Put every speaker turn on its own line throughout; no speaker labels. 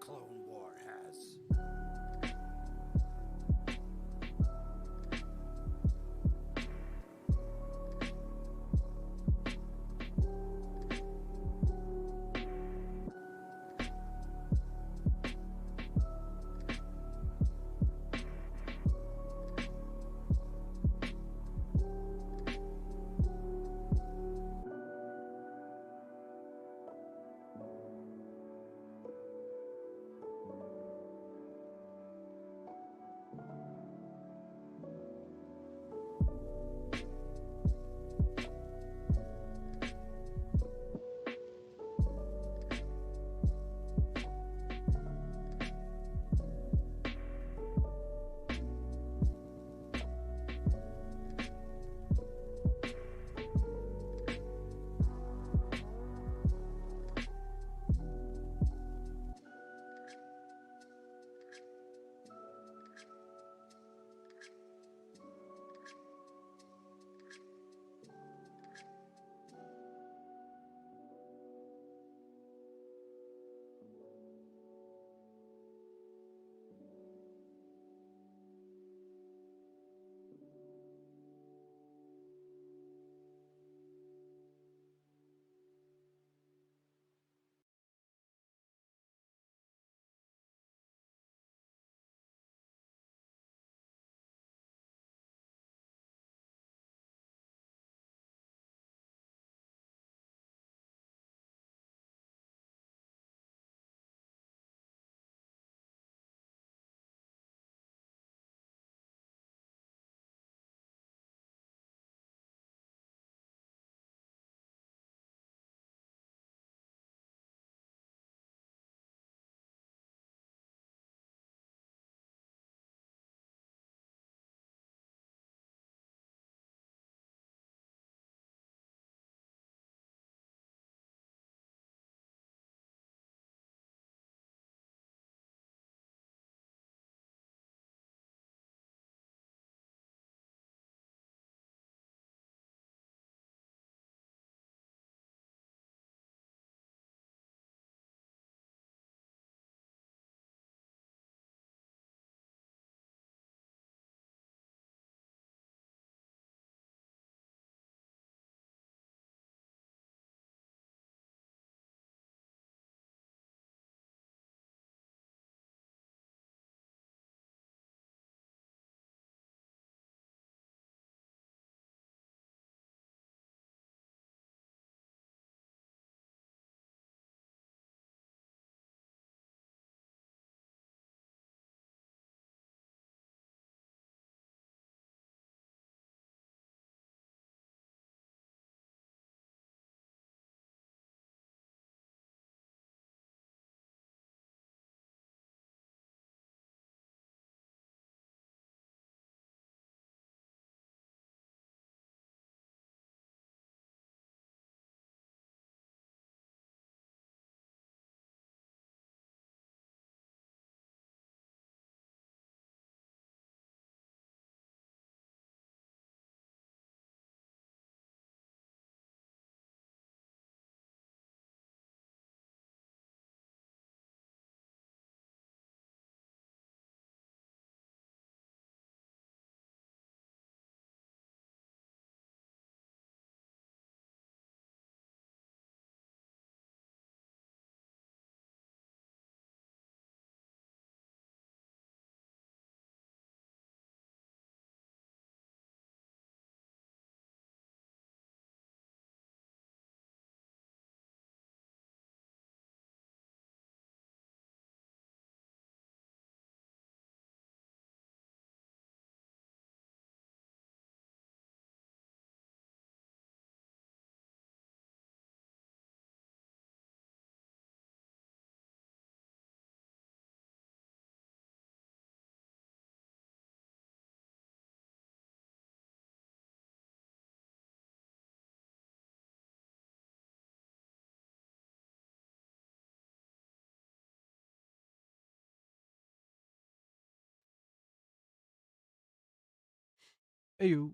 Clone War has.
Hey, you,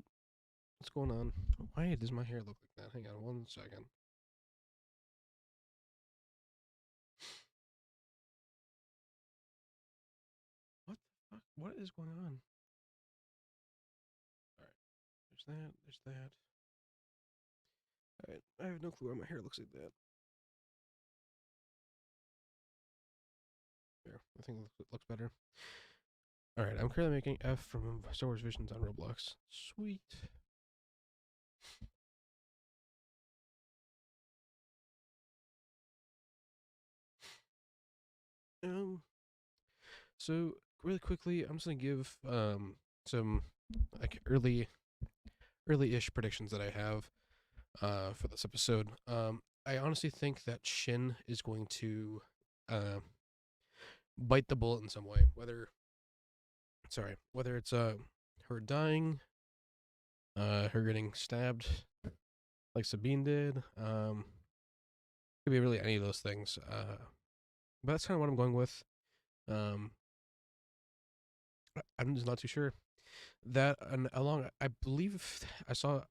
what's going on? Why does my hair look like that? Hang on 1 second. What is going on? All right. There's that. There's that. All right. I have no clue why my hair looks like that. There. I think it looks better. All right. I'm currently making F from Star Wars Visions on Roblox. Sweet. So really quickly, I'm just gonna give some like early-ish predictions that I have for this episode. I honestly think that Shin is going to uh, bite the bullet in some way. Whether it's her dying, her getting stabbed like Sabine did. Could be really any of those things. But that's kind of what I'm going with. Um, I'm just not too sure. That and along, I believe I saw it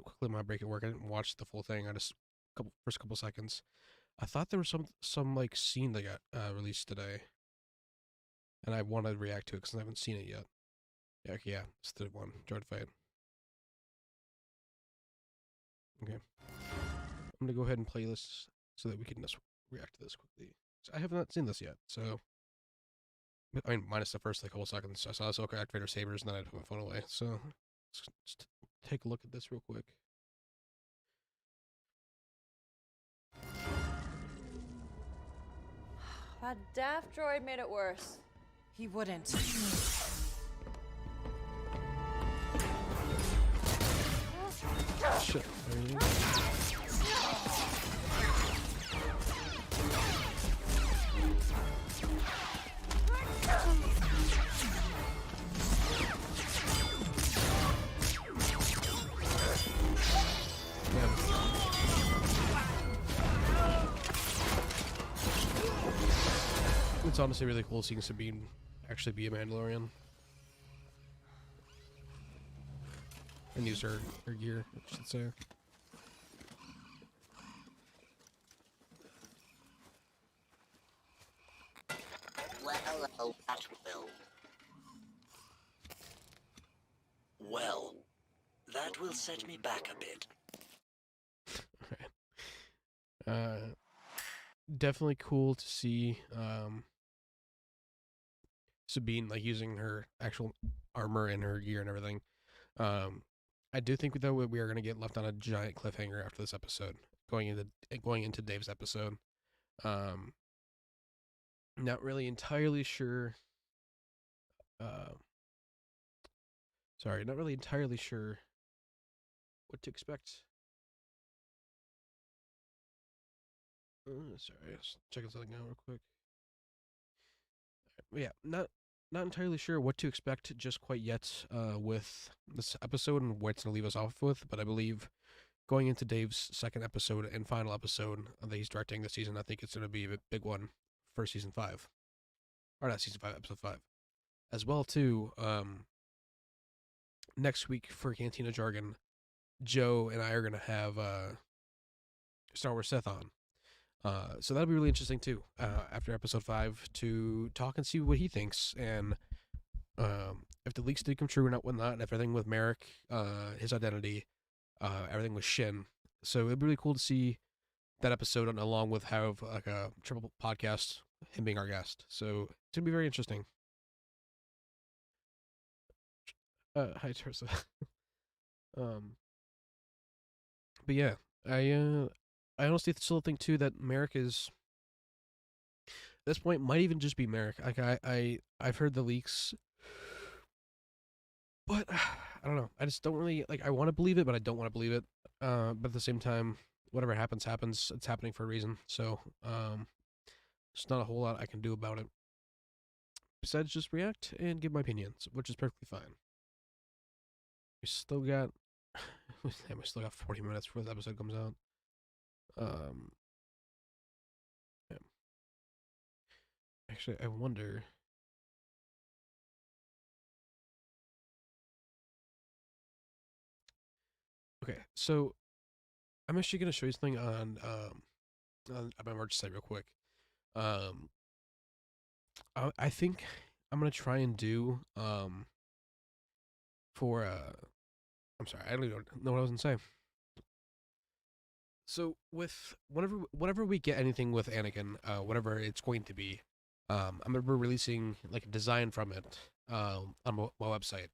quickly in my break at work. I didn't watch the full thing. I just first couple seconds. I thought there was some like scene that got released today, and I wanted to react to it because I haven't seen it yet. Yeah, it's the one droid fight. Okay, I'm gonna go ahead and play this so that we can just react to this quickly. So I have not seen this yet, so I mean, minus the first like couple seconds. I saw AHSOKA activate her sabers, and then I put my phone away. So let's just take a look at this real quick.
That daft droid made it worse.
He wouldn't.
Shit. It's honestly really cool seeing Sabine actually be a Mandalorian and use her gear, I should say.
Well, that will. Well, that will set me back a bit.
Definitely cool to see Sabine like using her actual armor and her gear and everything. I do think though we are gonna get left on a giant cliffhanger after this episode, going into Dave's episode. Not really entirely sure. Not really entirely sure what to expect. Sorry, I was checking something out real quick. Yeah, not entirely sure what to expect just quite yet with this episode and what it's going to leave us off with, but I believe going into Dave's second episode and final episode that he's directing this season, I think it's going to be a big one for season 5. Or not season 5, episode 5. As well, too, next week for Cantina Jargon, Joe and I are going to have Star Wars Seth on. So that'll be really interesting too. After episode 5, to talk and see what he thinks, and if the leaks did come true or not, whatnot, and everything with Merrick, his identity, everything with Shin. So it'd be really cool to see that episode, along with have like a triple podcast, him being our guest. So it's gonna be very interesting. Hi Teresa. But yeah, I honestly still think too that Merrick is at this point might even just be Merrick. Like I've heard the leaks, but I don't know. I just don't really like. I want to believe it, but I don't want to believe it. But at the same time, whatever happens, happens. It's happening for a reason. So there's not a whole lot I can do about it besides just react and give my opinions, which is perfectly fine. We still got, we still got 40 minutes before the episode comes out. Yeah. Actually, I wonder. Okay, so I'm actually gonna show you something on my merch site real quick. I think I'm gonna try and do for I'm sorry, I don't even know what I was gonna say. So with whenever we get anything with Anakin, whatever it's going to be, I'm gonna be releasing like a design from it on my website.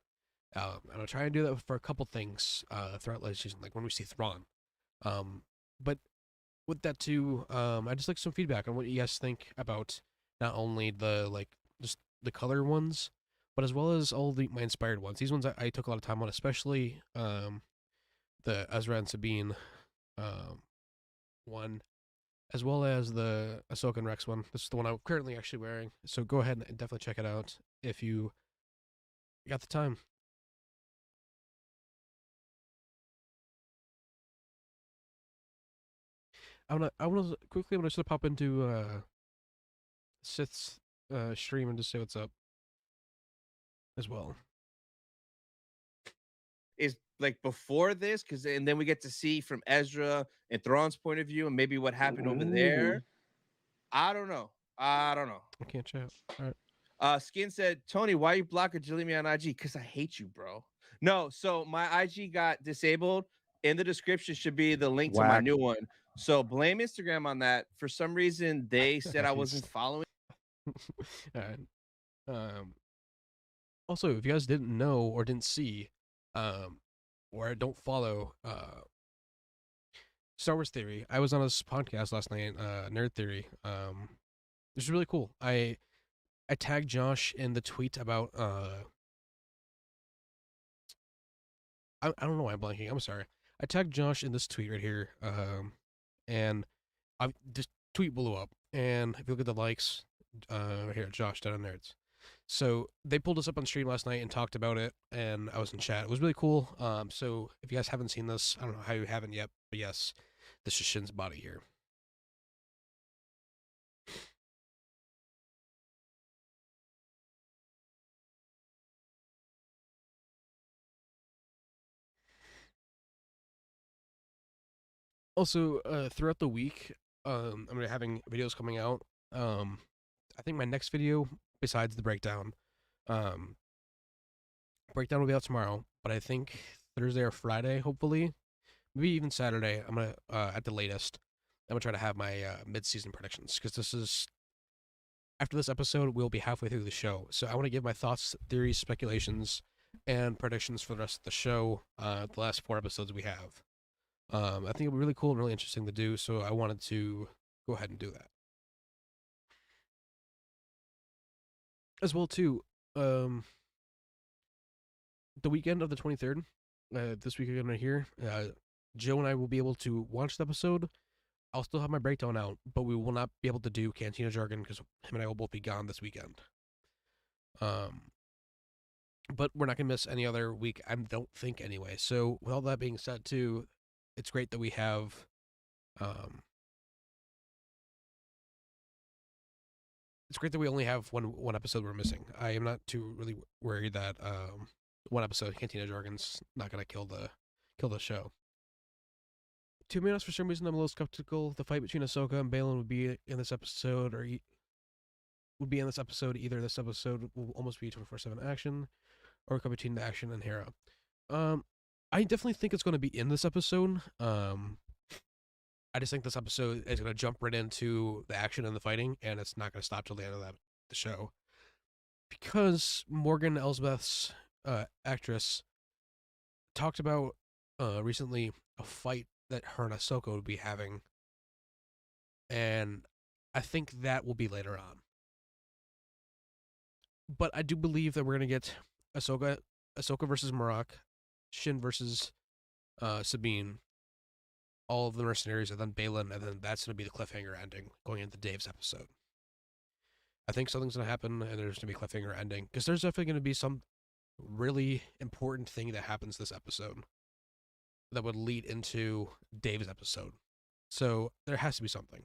I'm gonna try and do that for a couple things throughout the season, like when we see Thrawn. But with that too, I just like some feedback on what you guys think about not only the like just the color ones, but as well as all the my inspired ones. These ones I took a lot of time on, especially the Ezra and Sabine um, one, as well as the Ahsoka and Rex one. This is the one I'm currently actually wearing. So go ahead and definitely check it out if you got the time. I'm gonna just pop into Sith's stream and just say what's up as well.
Is like before this, because and then we get to see from Ezra and Thrawn's point of view, and maybe what happened over there. I don't know. I don't know.
I can't chat. All right.
Skin said, Tony, why you block or delete me on IG? Because I hate you, bro. No, so my IG got disabled. In the description should be the link to my
Whack.
new one. So blame Instagram on that. For some reason, they said I wasn't
Jeez.
following.
All right. Also, if you guys didn't know or didn't see, or don't follow Star Wars Theory, I was on this podcast last night, Nerd Theory. It was really cool. I tagged Josh in the tweet about I don't know why I'm blanking. I'm sorry. I tagged Josh in this tweet right here, and this tweet blew up. And if you look at the likes, here, Josh down on Nerds. So they pulled us up on stream last night and talked about it, and I was in chat. It was really cool. So if you guys haven't seen this, I don't know how you haven't yet, but yes, this is Shin's body here. Also, throughout the week, I'm gonna be having videos coming out. I think my next video, besides the breakdown, breakdown will be out tomorrow. But I think Thursday or Friday, hopefully, maybe even Saturday, I'm gonna at the latest, I'm gonna try to have my mid-season predictions because this is after this episode, we'll be halfway through the show. So I want to give my thoughts, theories, speculations, and predictions for the rest of the show. The last 4 episodes we have. I think it'll be really cool and really interesting to do. So I wanted to go ahead and do that. As well, too, the weekend of the 23rd, this weekend right here, Joe and I will be able to watch the episode. I'll still have my breakdown out, but we will not be able to do Cantina Jargon because him and I will both be gone this weekend. But we're not going to miss any other week, I don't think, anyway. So with all that being said, too, it's great that we have it's great that we only have one episode we're missing. I am not too really worried that one episode Cantina Jargon's not going to kill the show. To be honest, for some reason, I'm a little skeptical. The fight between Ahsoka and Balin would be in this episode, or would be in this episode. Either this episode will almost be 24/7 action, or it could be between the action and Hera. I definitely think it's going to be in this episode. I just think this episode is going to jump right into the action and the fighting, and it's not going to stop till the end of the show. Because Morgan Elsbeth's actress talked about recently a fight that her and Ahsoka would be having, and I think that will be later on. But I do believe that we're going to get Ahsoka versus Marak, Shin versus Sabine, all of the mercenaries, and then Balin, and then that's going to be the cliffhanger ending going into Dave's episode. I think something's going to happen, and there's going to be a cliffhanger ending, because there's definitely going to be some really important thing that happens this episode that would lead into Dave's episode. So there has to be something.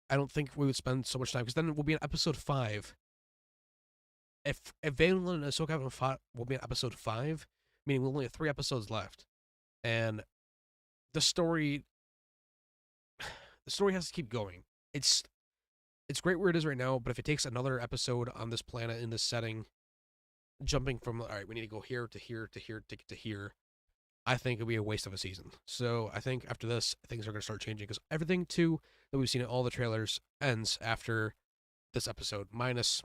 I don't think we would spend so much time, because then we'll be in episode 5. If Balin and Ahsoka haven't fought, we'll be in episode 5, meaning we'll only have 3 episodes left. And the story has to keep going. it's great where it is right now, but if it takes another episode on this planet in this setting, jumping from all right, we need to go here to here to here to get to here, I think it'd be a waste of a season. So I think after this, things are going to start changing because everything too that we've seen in all the trailers ends after this episode. Minus,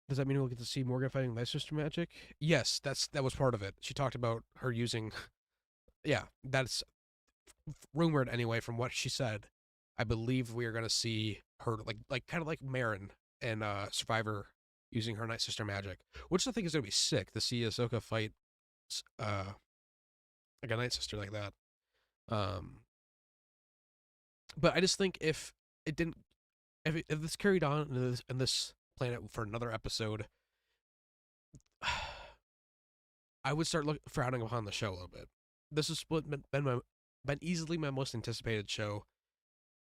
does that mean we'll get to see Morgan fighting Night Sister magic? Yes, that was part of it. She talked about her using, yeah, that's rumored anyway from what she said. I believe we are going to see her like kind of like Marin and Survivor using her Night Sister magic, which I think is going to be sick to see Ahsoka fight like a Night Sister like that. But I just think if it didn't, if this carried on in this planet for another episode, I would start frowning upon the show a little bit. This has been easily my most anticipated show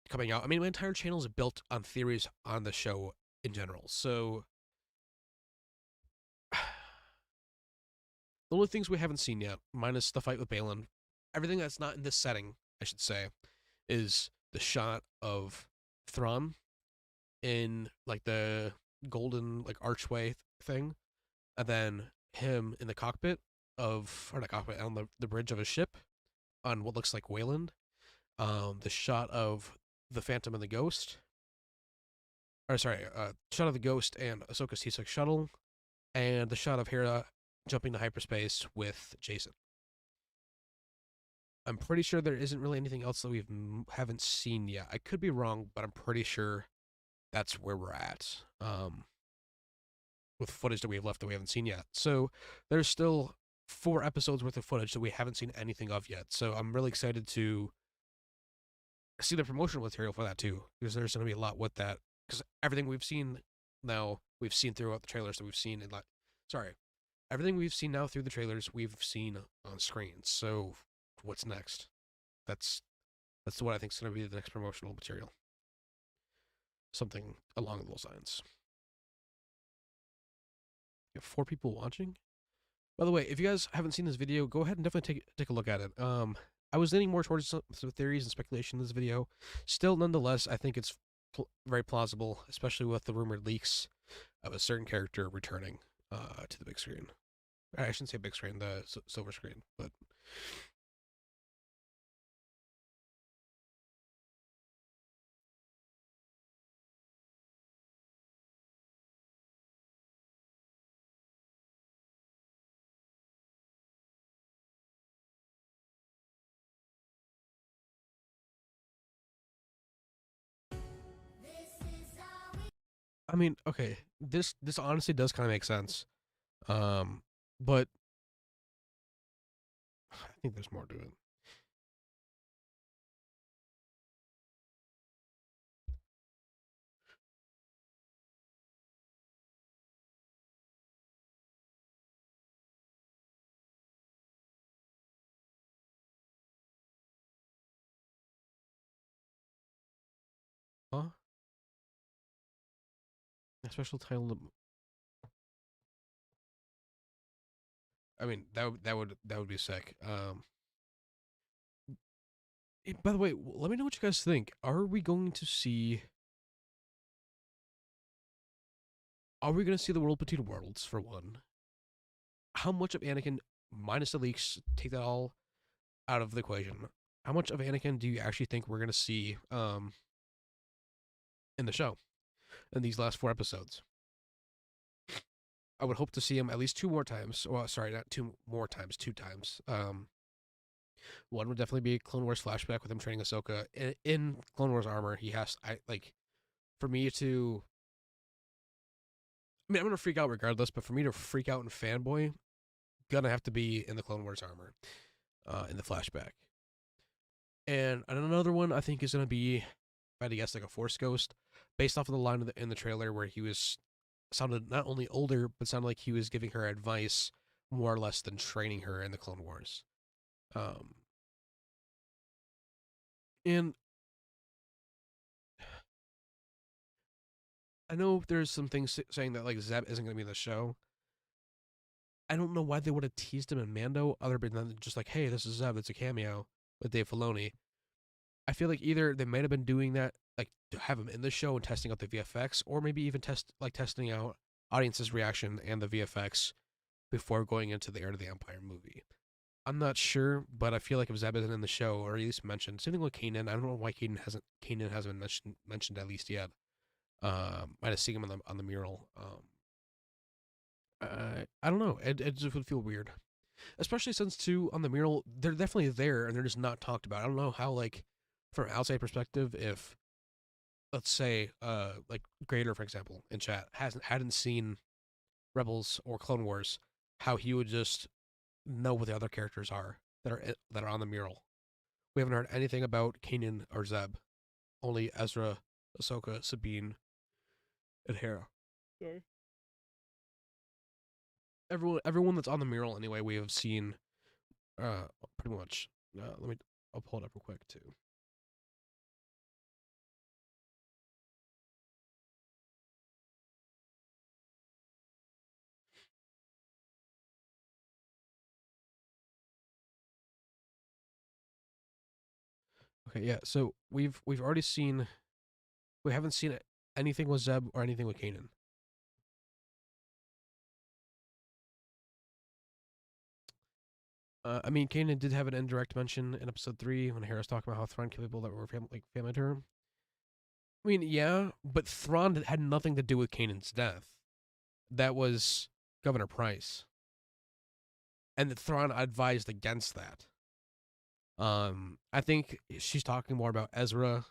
coming out. I mean, my entire channel is built on theories on the show in general. So the only things we haven't seen yet, minus the fight with Balin, everything that's not in this setting, I should say, is the shot of Thrawn in like the golden like archway thing, and then him in the cockpit or the cockpit on the bridge of a ship on what looks like Wayland. The shot of the Phantom and the Ghost, or sorry, shot of the Ghost and Ahsoka's T6 shuttle, and the shot of Hera jumping to hyperspace with Jason. I'm pretty sure there isn't really anything else that we haven't seen yet. I could be wrong, but I'm pretty sure that's where we're at. With footage that we have left that we haven't seen yet. So there's still 4 episodes worth of footage that we haven't seen anything of yet. So I'm really excited to see the promotional material for that too, because there's going to be a lot with that. Because everything we've seen now, we've seen throughout the trailers that we've seen in everything we've seen now through the trailers we've seen on screen. So what's next? That's what I think is going to be the next promotional material. Something along those lines. You have 4 people watching. By the way, if you guys haven't seen this video, go ahead and definitely take a look at it. I was leaning more towards some theories and speculation in this video. Still, nonetheless, I think it's very plausible, especially with the rumored leaks of a certain character returning to the big screen. I shouldn't say big screen, the silver screen, but I mean, okay, this honestly does kind of make sense. But I think there's more to it. Huh? A special title. I mean, that would be sick. By the way, let me know what you guys think. Are we going to see the world between worlds for one? How much of Anakin, minus the leaks, take that all out of the equation? How much of Anakin do you actually think we're gonna see in the show in these last 4 episodes? I would hope to see him at least 2 more times. Well, sorry, not 2 more times, 2 times. One would definitely be a Clone Wars flashback with him training Ahsoka in Clone Wars armor. For me to, I mean, I'm gonna freak out regardless, but for me to freak out and fanboy, gonna have to be in the Clone Wars armor, in the flashback. And another one I think is gonna be, if I had to guess, like a Force Ghost, based off of the line in the trailer where he sounded not only older, but sounded like he was giving her advice more or less than training her in the Clone Wars. And I know there's some things saying that like Zeb isn't going to be in the show. I don't know why they would have teased him in Mando, other than just like, hey, this is Zeb, it's a cameo with Dave Filoni. I feel like either they might have been doing that, like to have him in the show and testing out the VFX, or maybe even testing out audience's reaction and the VFX before going into the Heir to the Empire movie. I'm not sure, but I feel like if Zeb isn't in the show, or at least mentioned, same thing with Kanan. I don't know why Kanan hasn't been mentioned at least yet. Might have seen him on the mural. I don't know. It just would feel weird, especially since too on the mural they're definitely there and they're just not talked about. I don't know how, like, from an outside perspective, if let's say like Grader, for example, in chat hadn't seen Rebels or Clone Wars, how he would just know what the other characters are that are on the mural. We haven't heard anything about Kanan or Zeb. Only Ezra, Ahsoka, Sabine, and Hera. Sorry. Everyone that's on the mural anyway, we have seen pretty much. I'll pull it up real quick too. Okay, yeah. So we've already seen. We haven't seen anything with Zeb or anything with Kanan. I mean, Kanan did have an indirect mention in episode 3 when Hera's talking about how Thrawn killed people that were family to her. I mean, yeah, but Thrawn had nothing to do with Kanan's death. That was Governor Price, and that Thrawn advised against that. I think she's talking more about Ezra.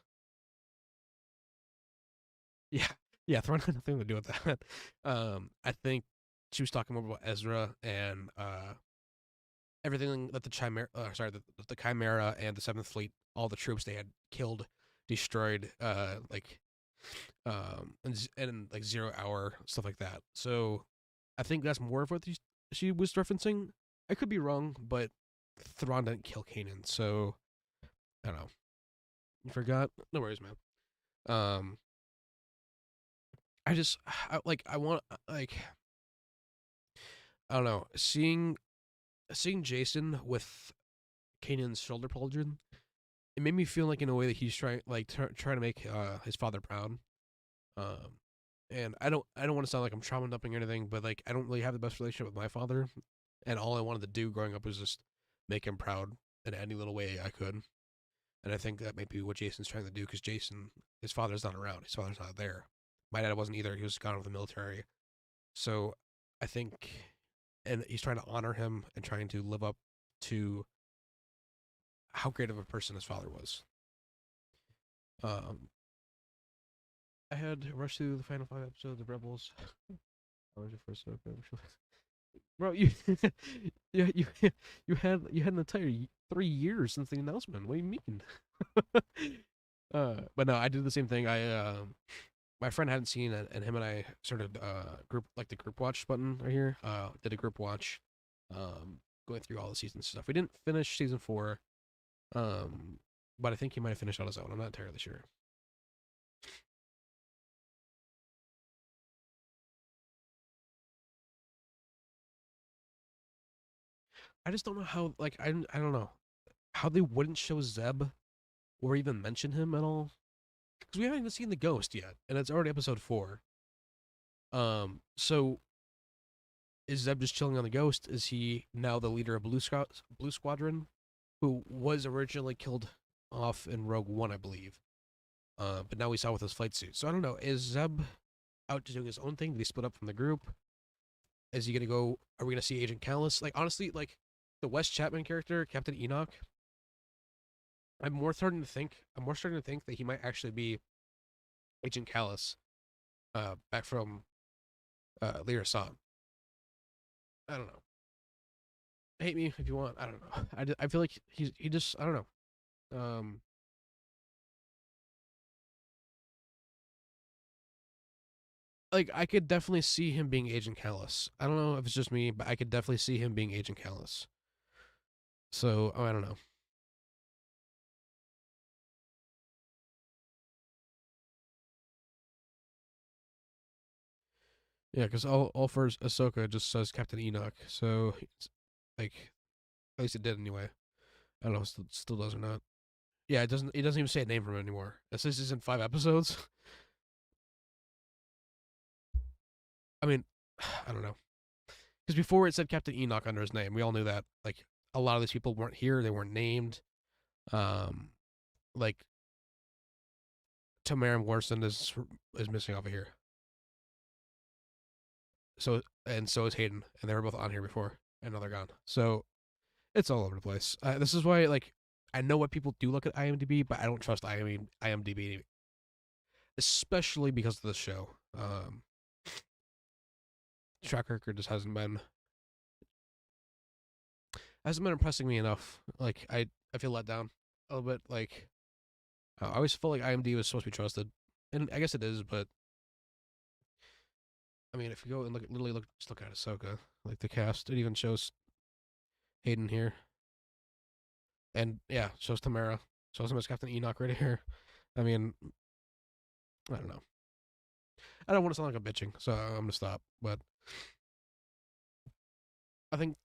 Yeah, yeah, Thrawn had nothing to do with that. I think she was talking more about Ezra and everything that the the Chimera and the Seventh Fleet, all the troops they had killed, destroyed, and like 0 hour stuff like that. So I think that's more of what she was referencing. I could be wrong, but Thrawn didn't kill Kanan, so I don't know. You forgot? No worries, man. I want, like, I don't know, seeing Jason with Kanan's shoulder pauldron, it made me feel like in a way that he's trying to make his father proud. Um, and I don't want to sound like I'm trauma dumping or anything, but like I don't really have the best relationship with my father, and all I wanted to do growing up was just make him proud in any little way I could. And I think that might be what Jason's trying to do, because Jason, his father's not around, his father's not there. My dad wasn't either; he was gone with the military. So I think, and he's trying to honor him and trying to live up to how great of a person his father was. Um, I had rushed through the final 5 episodes of Rebels. How was your first episode? Bro, you, yeah, you had an entire 3 years since the announcement. What do you mean? But no, I did the same thing. My friend hadn't seen it, and him and I started the group watch button right here. Did a group watch, going through all the season stuff. We didn't finish season 4, but I think he might have finished on his own. I'm not entirely sure. I just don't know how. Like, I don't know how they wouldn't show Zeb or even mention him at all, because we haven't even seen the ghost yet, and it's already episode 4. So is Zeb just chilling on the ghost? Is he now the leader of Blue Squadron, who was originally killed off in Rogue One, I believe? But now we saw with his flight suit. So I don't know. Is Zeb out doing his own thing? Did he split up from the group? Is he gonna go? Are we gonna see Agent Callus? Like, honestly, like the Wes Chapman character, Captain Enoch. I'm more starting to think that he might actually be Agent Callus, back from Lyra San. I don't know. Hate me if you want. I don't know. I feel like he just, I don't know. Like, I could definitely see him being Agent Callus. I don't know if it's just me, but I could definitely see him being Agent Callus. So, I don't know. Yeah, because all for Ahsoka just says Captain Enoch. So, like, at least it did anyway. I don't know if it still does or not. Yeah, it doesn't even say a name from him anymore. It says he's in 5 episodes. I mean, I don't know. Because before it said Captain Enoch under his name. We all knew that. Like, a lot of these people weren't here. They weren't named. Um, like, Tamara Morrison is missing off of here. So is Hayden, and they were both on here before, and now they're gone. So it's all over the place. This is why, like, I know what people do look at IMDb, but I don't trust IMDb, especially because of this show. Track record just hasn't been impressing me enough. Like, I feel let down a little bit. Like, I always felt like IMDb was supposed to be trusted, and I guess it is. But I mean, if you go and just look at Ahsoka, like the cast, it even shows Hayden here, and yeah, shows Tamara, shows him as Captain Enoch right here. I mean, I don't know. I don't want to sound like I'm bitching, so I'm gonna stop. But I think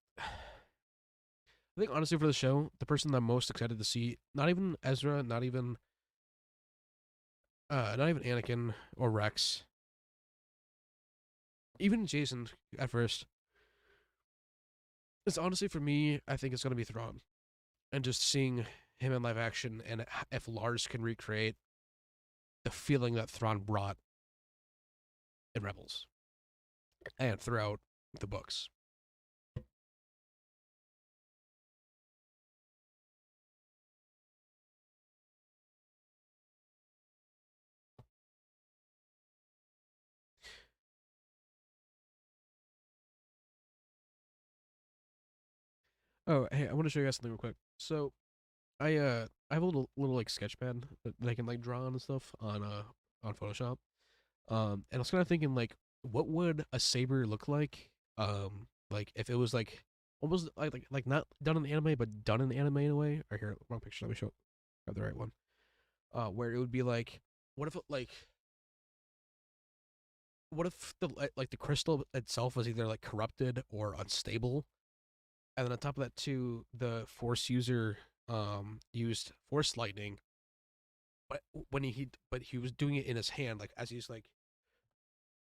honestly for the show, the person that I'm most excited to see, not even Ezra, not even Anakin or Rex, even Jason at first. It's honestly for me, I think it's gonna be Thrawn, and just seeing him in live action, and if Lars can recreate the feeling that Thrawn brought in Rebels and throughout the books. Oh, hey, I want to show you guys something real quick. So, I have a little like sketch pad that I can like draw on and stuff on Photoshop. And I was kind of thinking like, what would a saber look like? Like if it was like almost not done in the anime, but done in the anime in a way. Or here, wrong picture. Let me show. Grab the right one. Where it would be like, what if it like, what if the crystal itself was either like corrupted or unstable, and then on top of that too, the force user used force lightning, but but he was doing it in his hand, like as he's like,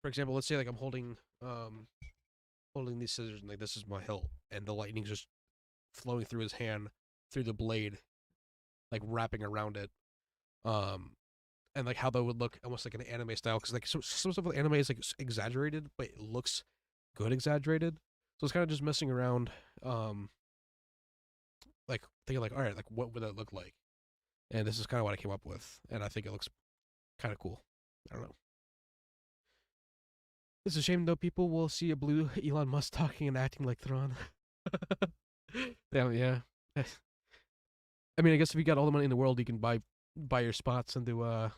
for example, let's say like I'm holding these scissors and like this is my hilt, and the lightning's just flowing through his hand, through the blade, like wrapping around it. Um, and like how that would look almost like an anime style, because like some stuff with anime is like exaggerated, but it looks good exaggerated. So it's kind of just messing around, like thinking like, all right, like what would that look like? And this is kind of what I came up with, and I think it looks kind of cool. I don't know. It's a shame though. People will see a blue Elon Musk talking and acting like Thrawn. Damn, yeah. I mean, I guess if you got all the money in the world, you can buy your spots into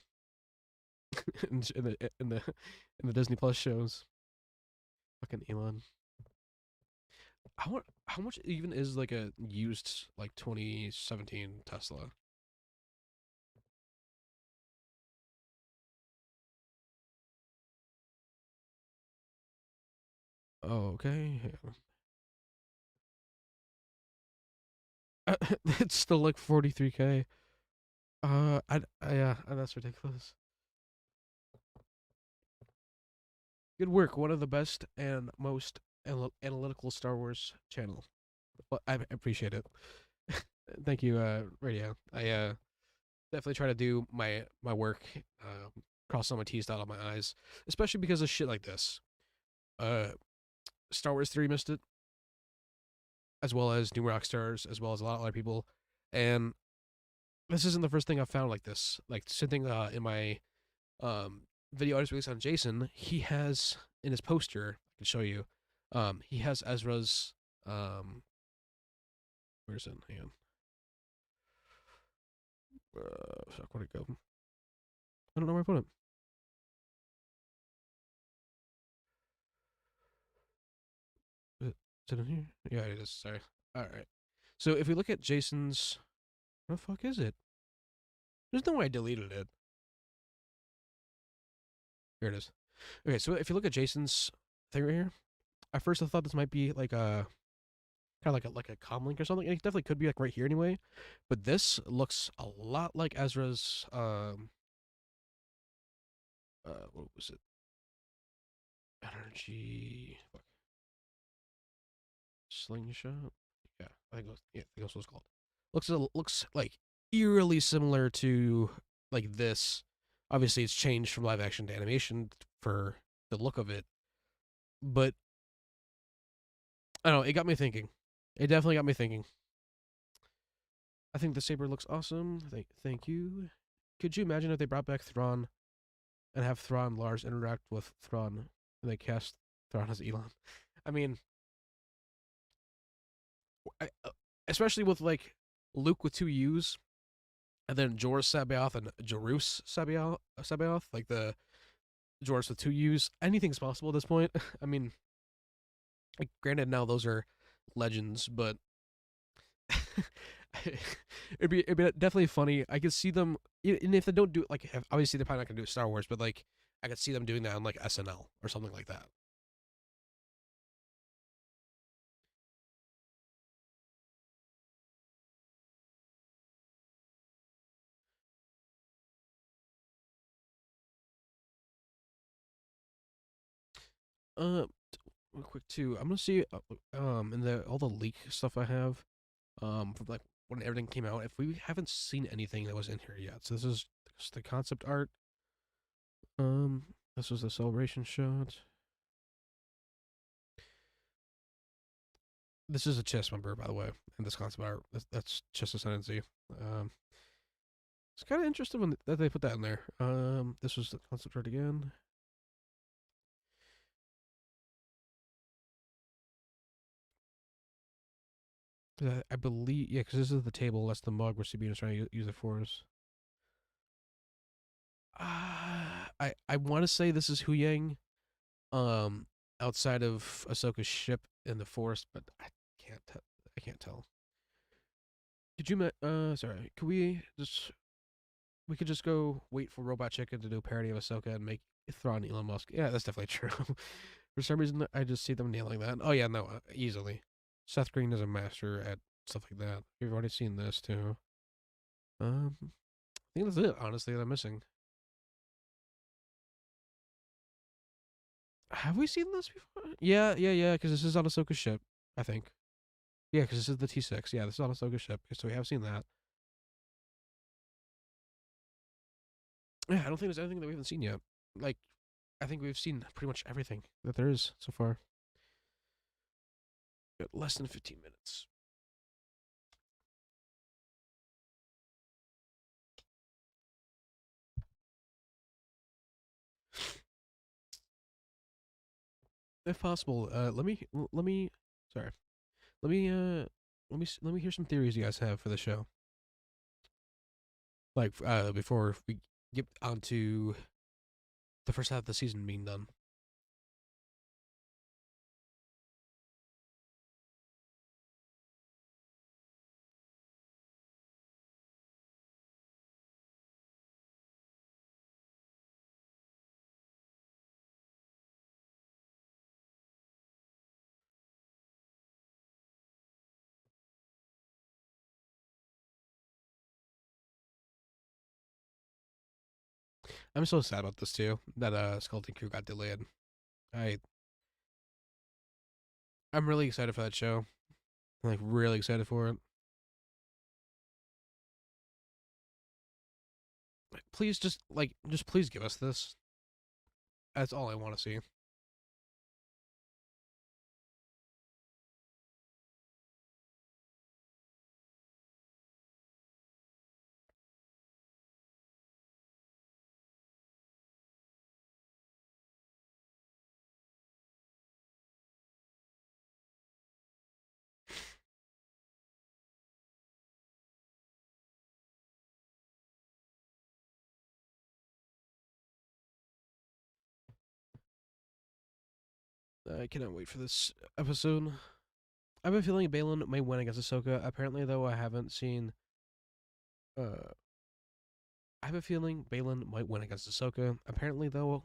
in the Disney Plus shows. Fucking Elon. How much even is like a used like 2017 Tesla? Oh, okay. It's still like 43K. Yeah, that's ridiculous. Good work. One of the best and most analytical Star Wars channel. Well, I appreciate it. Thank you, Radio. I definitely try to do my work, cross all my T's, dot all my I's, especially because of shit like this. Uh, Star Wars 3 missed it, as well as New Rockstars, as well as a lot of other people, and this isn't the first thing I've found like this. Like sitting in my video I just released on Jason, he has in his poster, I can show you, he has Ezra's where's it? Hang on. Fuck, where'd it go? I don't know where I put it. Is it in here? Yeah, it is. Sorry. All right. So if we look at Jason's, where the fuck is it? There's no way I deleted it. Here it is. Okay, so if you look at Jason's thing right here, at first I thought this might be like a kind of like a comm link or something. And it definitely could be like right here anyway. But this looks a lot like Ezra's what was it? Energy slingshot. Yeah, I think that's what it's called. Looks like eerily similar to like this. Obviously, it's changed from live action to animation for the look of it, but I don't know. It got me thinking. It definitely got me thinking. I think the saber looks awesome. Thank you. Could you imagine if they brought back Thrawn and have Thrawn Lars interact with Thrawn and they cast Thrawn as Elon? I mean, especially with like Luke with two U's, and then Joruus Sabaoth and Jerus Sabaoth, like the Joruus with two U's. Anything's possible at this point. I mean, like, granted, now those are legends, but it'd be definitely funny. I could see them, and if they don't do it, like obviously they're probably not gonna do it Star Wars, but like I could see them doing that on like SNL or something like that. Uh, real quick too, I'm gonna see in the all the leak stuff I have from like when everything came out. If we haven't seen anything that was in here yet, so this is just the concept art. Um, this was the celebration shot. This is a chess member, by the way, in this concept art. That's chess ascendancy. Um, it's kind of interesting that they put that in there. This was the concept art again. I believe, yeah, because this is the table. That's the mug where Sabine is trying to use it for us. I want to say this is Hu Yang, um, outside of Ahsoka's ship in the forest, but I can't. I can't tell. Could you? Sorry. Could we just? We could just go wait for Robot Chicken to do a parody of Ahsoka and make Thrawn Elon Musk. Yeah, that's definitely true. For some reason, I just see them nailing that. Oh yeah, no, easily. Seth Green is a master at stuff like that. We've already seen this too. I think that's it. Honestly, that I'm missing. Have we seen this before? Yeah. Because this is on Ahsoka's ship, I think. Yeah, because this is the T6. Yeah, this is on Ahsoka's ship. So we have seen that. Yeah, I don't think there's anything that we haven't seen yet. Like, I think we've seen pretty much everything that there is so far. Got less than 15 minutes. If possible, sorry, let me let me hear some theories you guys have for the show. Like, before we get onto the first half of the season being done. I'm so sad about this too. That Skeleton Crew got delayed. I I'm really excited for that show. I'm like really excited for it. Like, please just please give us this. That's all I want to see. I cannot wait for this episode. I have a feeling Balin may win against Ahsoka. Apparently, though, I haven't seen. I have a feeling Balin might win against Ahsoka. Apparently, though,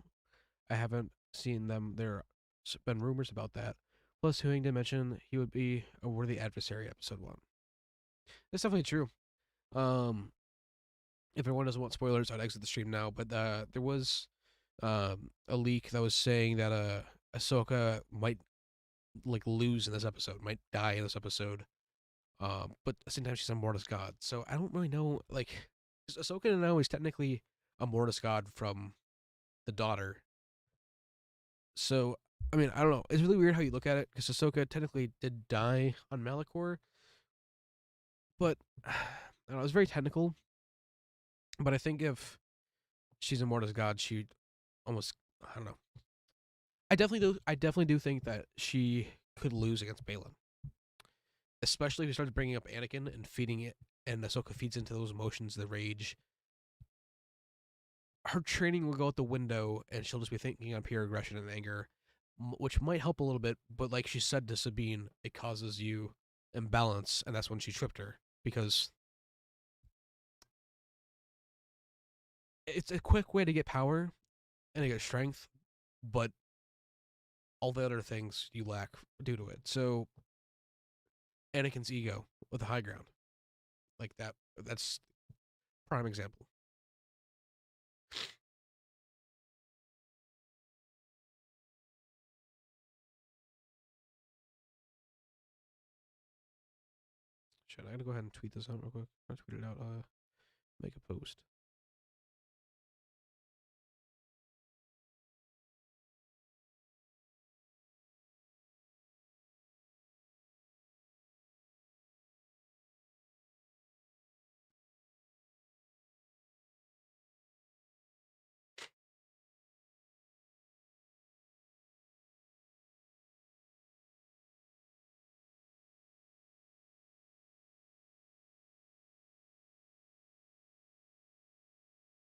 I haven't seen them. There's been rumors about that. Plus, Huang did mention he would be a worthy adversary. Episode 1. That's definitely true. If everyone doesn't want spoilers, I'd exit the stream now. But there was a leak that was saying that Ahsoka might lose in this episode, might die in this episode. But at the same time, she's a Mortis god, so I don't really know. 'Cause Ahsoka now is technically a Mortis god from the daughter. So I mean, I don't know. It's really weird how you look at it because Ahsoka technically did die on Malachor, but I don't know. It's very technical. But I think if she's a Mortis god, she almost I don't know. I definitely do think that she could lose against Balin, especially if he starts bringing up Anakin and feeding it, and Ahsoka feeds into those emotions, the rage. Her training will go out the window, and she'll just be thinking on pure aggression and anger, which might help a little bit. But like she said to Sabine, it causes you imbalance, and that's when she tripped her because it's a quick way to get power and to get strength, but all the other things you lack due to it. So Anakin's ego with the high ground, like that's prime example. Shit, I gotta go ahead and tweet this out real quick. I'll tweet it out. Make a post.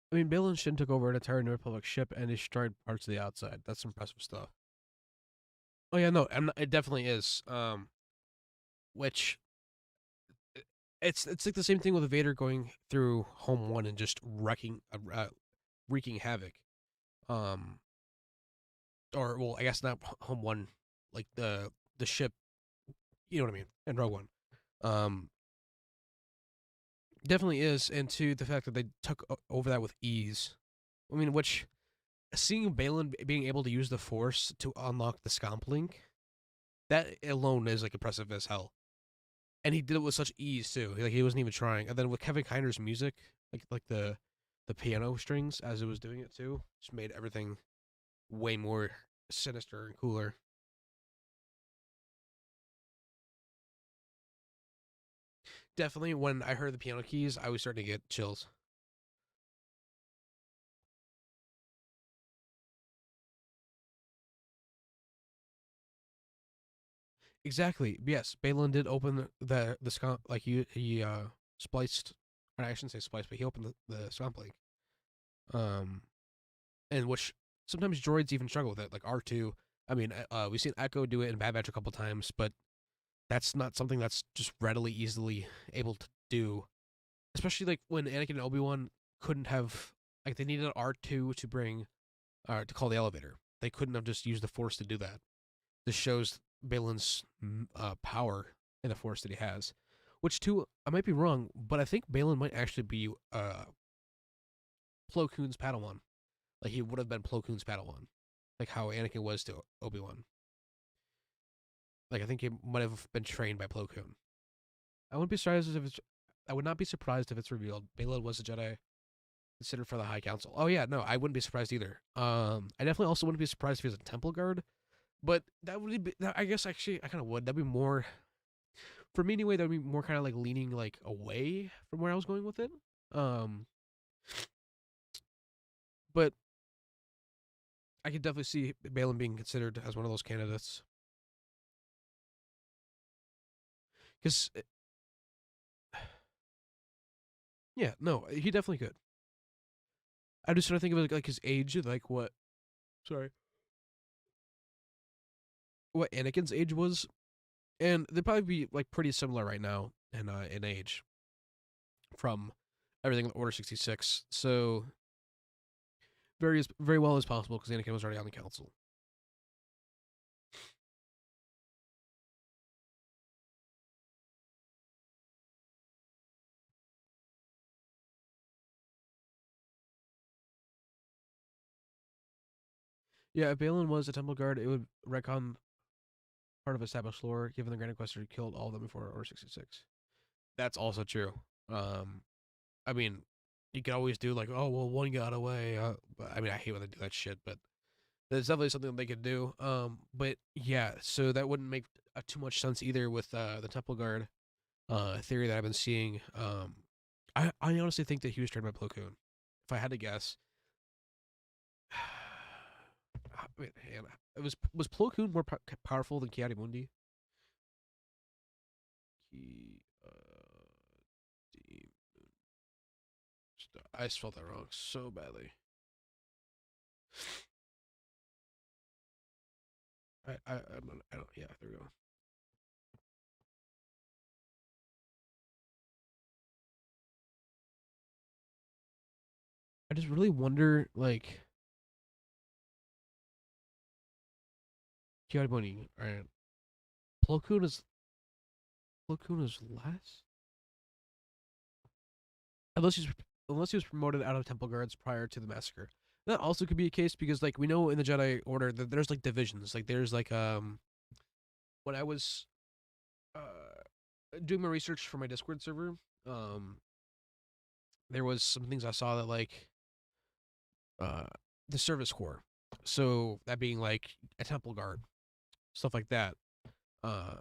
I mean, Balin Shin took over an entire New Republic ship and destroyed parts of the outside. That's impressive stuff. Oh yeah, no, it definitely is. Which it's like the same thing with Vader going through Home One and just wreaking havoc. Um, or well, I guess not Home One, like the ship. You know what I mean? And Rogue One. Um, definitely is, and to the fact that they took over that with ease. I mean, which seeing Balin being able to use the Force to unlock the Scomp Link, that alone is like impressive as hell. And he did it with such ease too. Like he wasn't even trying. And then with Kevin Kiner's music, like the piano strings as it was doing it too, just made everything way more sinister and cooler. Definitely, when I heard the piano keys, I was starting to get chills. Exactly. Yes, Balin did open the scomp, like he spliced. Or I shouldn't say spliced, but he opened the scomp link. Um, and which sometimes droids even struggle with it, like R2. I mean, we've seen Echo do it in Bad Batch a couple times, but that's not something that's just readily, easily able to do. Especially like when Anakin and Obi-Wan couldn't have, like, they needed R2 to bring, to call the elevator. They couldn't have just used the Force to do that. This shows Balin's power in the Force that he has. Which, too, I might be wrong, but I think Balin might actually be Plo Koon's Padawan. Like, he would have been Plo Koon's Padawan. Like how Anakin was to Obi-Wan. Like, I think he might have been trained by Plo Koon. I wouldn't be surprised if it's. I would not be surprised if it's revealed Balin was a Jedi considered for the High Council. Oh yeah, no, I wouldn't be surprised either. I definitely also wouldn't be surprised if he was a Temple Guard, but that would be. I guess actually I kind of would. That'd be more for me anyway. That'd be more kind of like leaning like away from where I was going with it. Um, but I could definitely see Balin being considered as one of those candidates. Because yeah, no, he definitely could. I just sort of think of it like his age, like what? Sorry, what Anakin's age was, and they'd probably be like pretty similar right now in age from everything in Order 66. So very well as possible because Anakin was already on the council. Yeah, if Balin was a temple guard, it would retcon part of established lore, given the Grand Inquisitor killed all of them before Order 66. That's also true. Um, I mean, you could always do like, oh well, one got away. But I mean, I hate when they do that shit, but that's definitely something that they could do. But yeah, so that wouldn't make too much sense either with the temple guard theory that I've been seeing. I honestly think that he was trained by Plo Koon. If I had to guess, I mean, man, was Plo Koon more powerful than Ki-Adi-Mundi? Ki, Di- I spelled that wrong so badly. I don't. Yeah, there we go. I just really wonder, like, Ki-Adi-Mundi. All right, Plo Koon is less. Unless he's unless he was promoted out of Temple Guards prior to the massacre. That also could be a case because like we know in the Jedi Order that there's like divisions. Like there's like when I was doing my research for my Discord server, um there was some things I saw that like uh the service corps. So that being like a temple guard, stuff like that. Uh,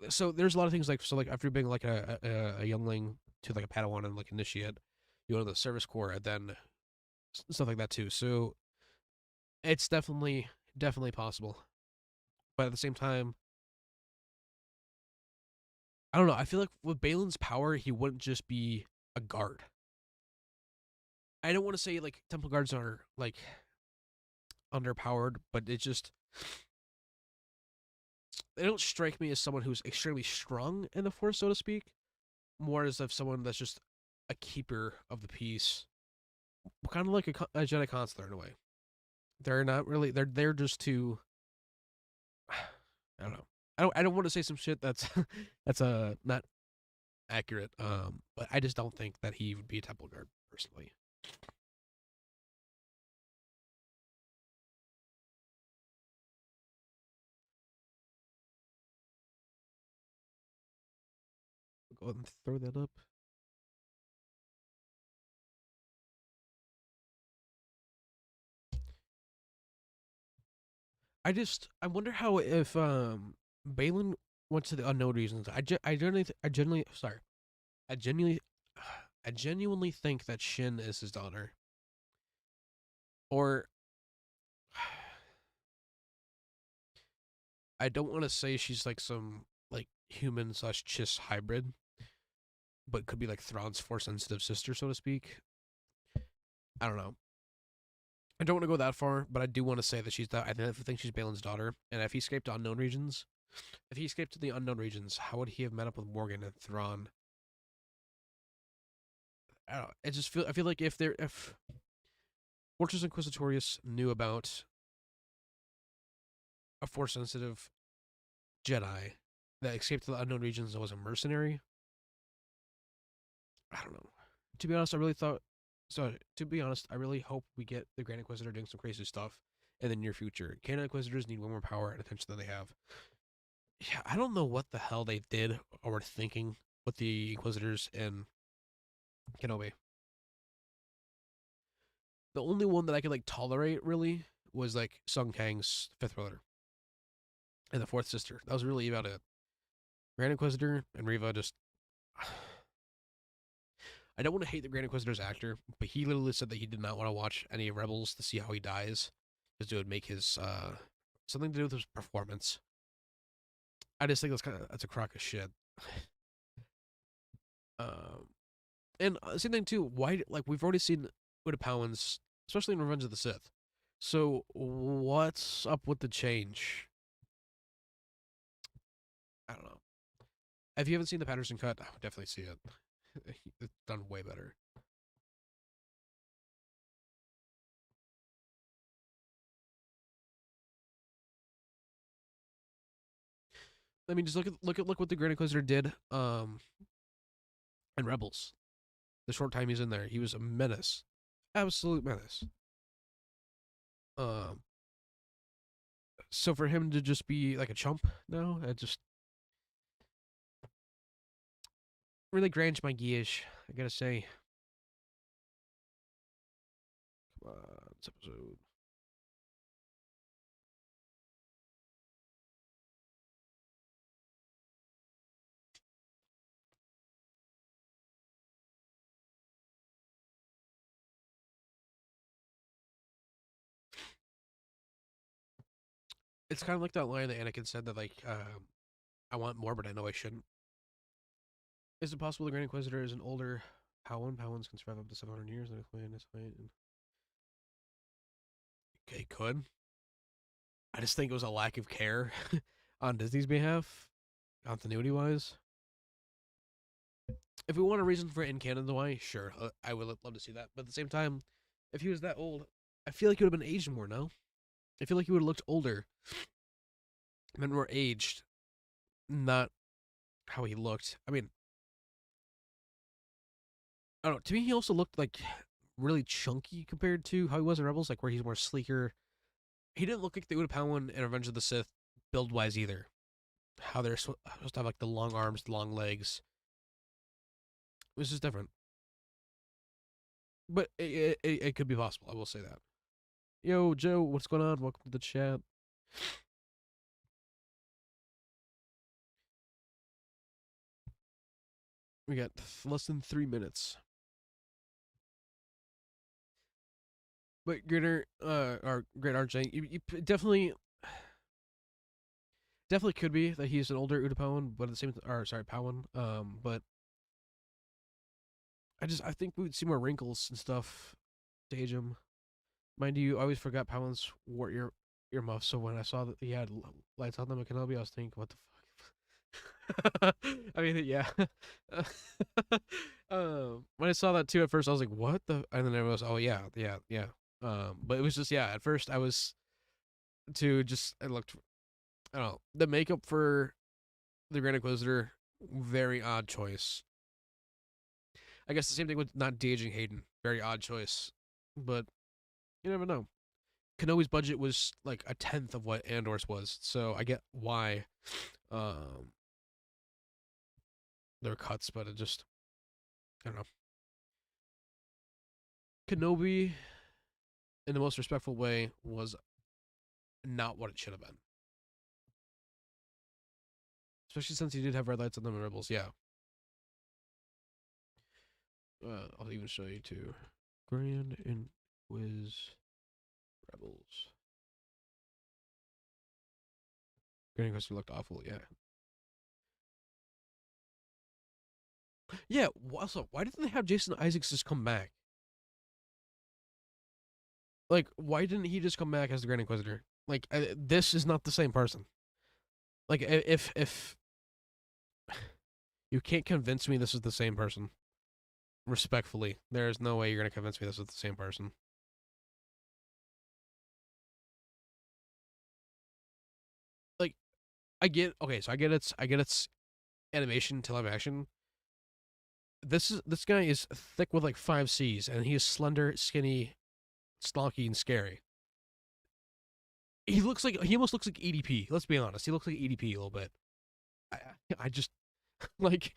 so there's a lot of things like so like after being like a youngling to like a Padawan and like initiate, you go to the service corps and then stuff like that too. So it's definitely possible. But at the same time, I don't know. I feel like with Balin's power, he wouldn't just be a guard. I don't want to say like temple guards are like underpowered, but it just they don't strike me as someone who's extremely strong in the force, so to speak. More as of someone that's just a keeper of the peace, kind of like a Jedi consular in a way. They're not really. They're just to. I don't know. I don't want to say some shit that's that's not accurate. But I just don't think that he would be a temple guard personally. Go ahead and throw that up. I wonder how if Balin went to the unknown reasons. I genuinely I genuinely think that Shin is his daughter. Or I don't want to say she's like some like human slash Chiss hybrid, but could be like Thrawn's force sensitive sister, so to speak. I don't know. I don't want to go that far, but I do want to say that I think she's Balin's daughter. And if he escaped to unknown regions, if he escaped to the unknown regions, how would he have met up with Morgan and Thrawn? I don't know. I feel like if Fortress Inquisitorius knew about a force sensitive Jedi that escaped to the unknown regions and was a mercenary, I don't know. To be honest, I really thought. So to be honest, I really hope we get the Grand Inquisitor doing some crazy stuff in the near future. Canon Inquisitors need way more power and attention than they have. Yeah, I don't know what the hell they did or were thinking with the Inquisitors in Kenobi. The only one that I could like tolerate really was like Sung Kang's fifth brother and the fourth sister. That was really about it. Grand Inquisitor and Riva just. I don't want to hate the Grand Inquisitor's actor, but he literally said that he did not want to watch any Rebels to see how he dies, because it would make his something to do with his performance. I just think that's a crock of shit. Um, and same thing too. Why like we've already seen Utapauans, especially in Revenge of the Sith. So what's up with the change? I don't know. If you haven't seen the Patterson cut, I would definitely see it. It's done way better. I mean, just look what the Grand Inquisitor did. In Rebels, the short time he's in there, he was a menace, absolute menace. Um, so for him to just be like a chump now, it just really grinds my gears. I gotta say. Come on, this episode. It's kind of like that line that Anakin said that like, I want more, but I know I shouldn't. Is it possible the Grand Inquisitor is an older Powin? Powins can survive up to 700 years. And explain this way. Okay, could. I just think it was a lack of care on Disney's behalf, continuity wise. If we want a reason for it in canon, why? Sure, I would love to see that. But at the same time, if he was that old, I feel like he would have been aged more. No, I feel like he would have looked older, been more aged, not how he looked. I mean, I don't know. To me, he also looked like really chunky compared to how he was in Rebels, like where he's more sleeker. He didn't look like the Utapauan in Revenge of the Sith build wise either. How they're supposed to have like the long arms, long legs. It was just different. But it could be possible. I will say that. Yo, Joe, what's going on? Welcome to the chat. We got less than 3 minutes. But Greater, or Great RJ, you definitely could be that he's an older Utapauan, but at the same or sorry, Pauan. But I think we would see more wrinkles and stuff to age him. Mind you, I always forgot Pauans wore earmuffs, so when I saw that he had lights on them at Kenobi, I was thinking, what the fuck? I mean, yeah. When I saw that too, at first I was like, "What the?" And then I was, "Oh yeah, yeah, yeah." But it was just yeah. At first I was to just I looked. I don't know the makeup for the Grand Inquisitor. Very odd choice. I guess the same thing with not de-aging Hayden. Very odd choice, but you never know. Kenobi's budget was like a tenth of what Andor's was, so I get why um, there were cuts, but it just I don't know. Kenobi, in the most respectful way, was not what it should have been. Especially since he did have red lights on the Rebels. Yeah. I'll even show you too. Grand Inquis Rebels. Grand Inquisitor looked awful. Yeah. Yeah. Also, why didn't they have Jason Isaacs just come back? Like, why didn't he just come back as the Grand Inquisitor? Like, this is not the same person. Like, if you can't convince me this is the same person, respectfully, there is no way you're gonna convince me this is the same person. Like, I get okay, so I get its animation to live action. This guy is thick with like 5 C's, and he is slender, skinny, stocky, and scary. He almost looks like EDP. Let's be honest, he looks like EDP a little bit. I, I just like,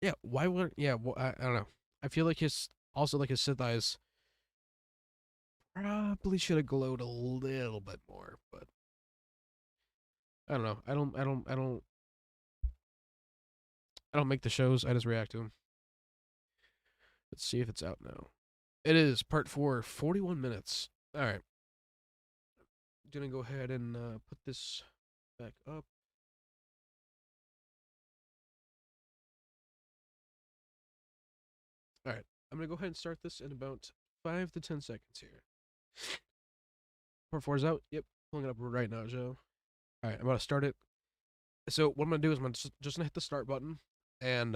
yeah. Why would yeah? Well, I don't know. I feel like his also like his Sith eyes probably should have glowed a little bit more, but I don't know. I don't make the shows. I just react to them. Let's see if it's out now. It is part 4, 41 minutes. All right. Gonna go ahead and put this back up. All right. I'm gonna go ahead and start this in about 5 to 10 seconds here. Part 4 is out. Yep. Pulling it up right now, Joe. All right. I'm about to start it. So what I'm gonna do is I'm gonna just gonna hit the start button, and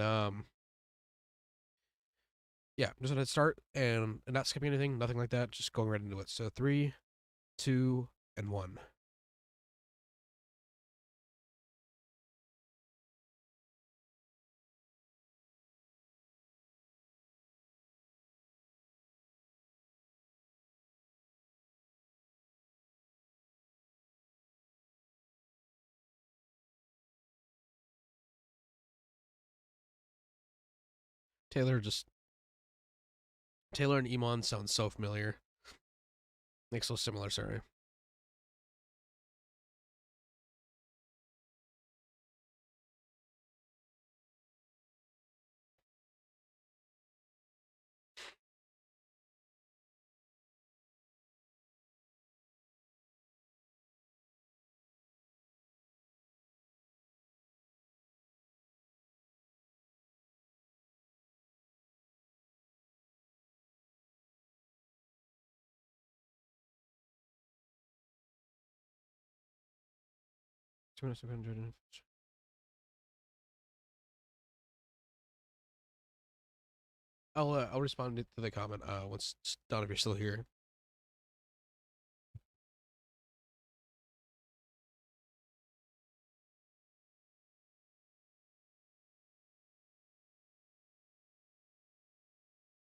yeah, I'm just gonna start and not skipping anything, nothing like that. Just going right into it. So 3, 2, and 1. Taylor just Taylor and Iman sound so familiar. Like so similar, sorry. I'll respond to the comment once it's done if you're still here.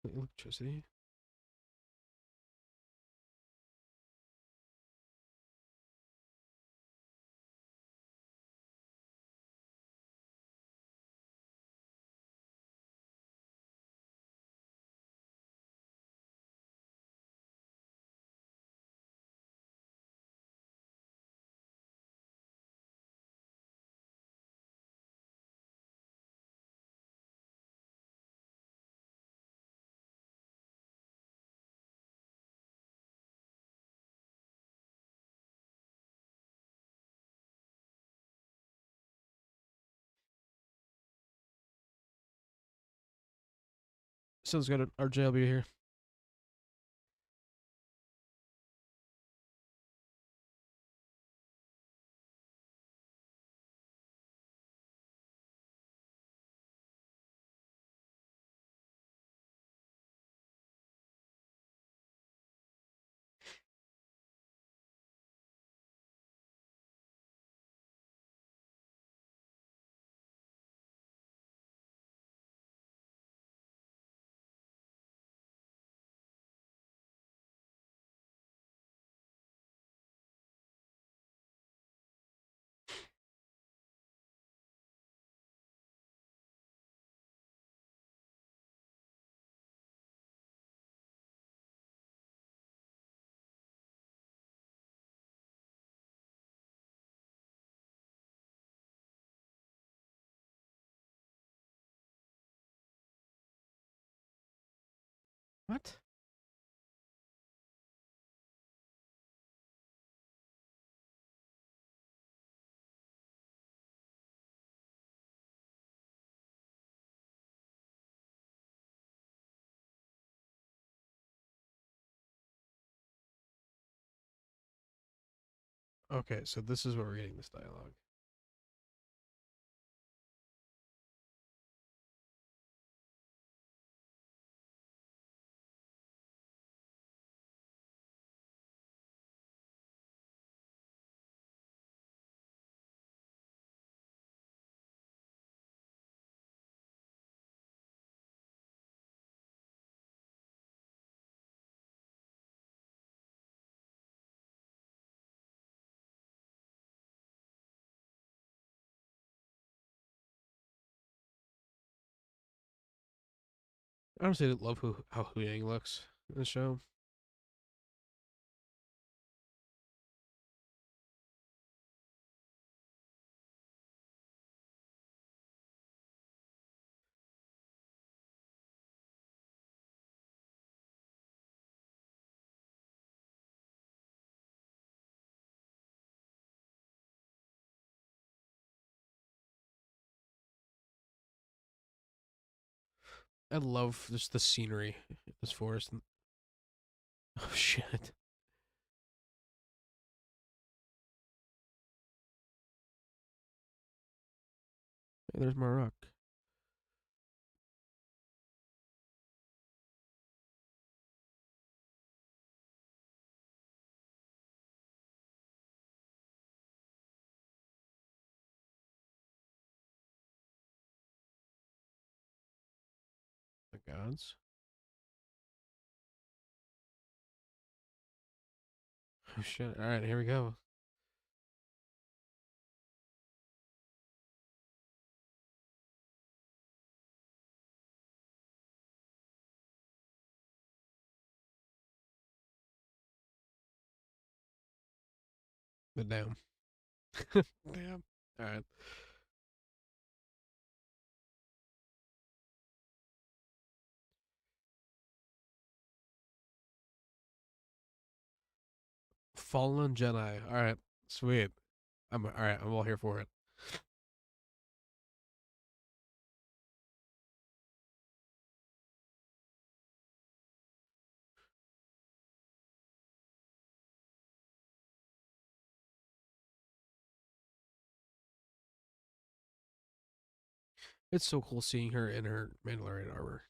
Electricity. Sounds good. RJ will be here. What? Okay, so this is where we're getting this dialogue. Honestly, I love how Hu Yang looks in the show. I love just the scenery, this forest. And, oh shit! Hey, there's Maruk. The gods. Oh shit! All right, here we go. But damn. Damn. All right. Fallen Jedi. All right. Sweet. I'm all right. I'm all here for it. It's so cool seeing her in her Mandalorian armor.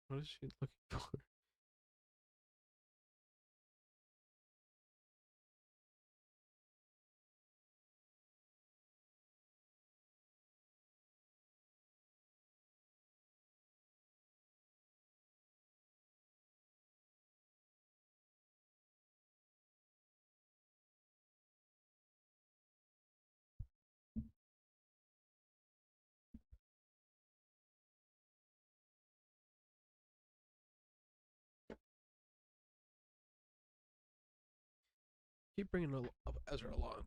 What is she looking for? Keep bringing up Ezra along.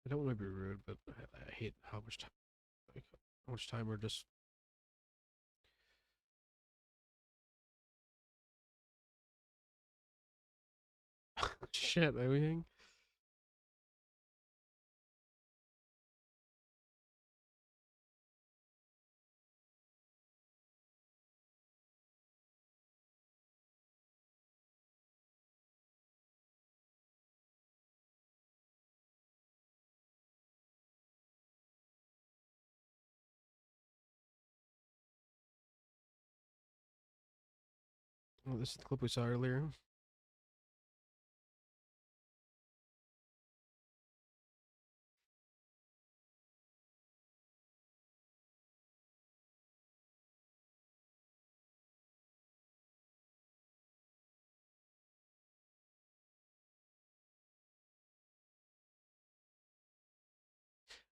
I don't want to be rude, but I hate how much time, like, how much time we're just. Shit, everything. Oh, this is the clip we saw earlier.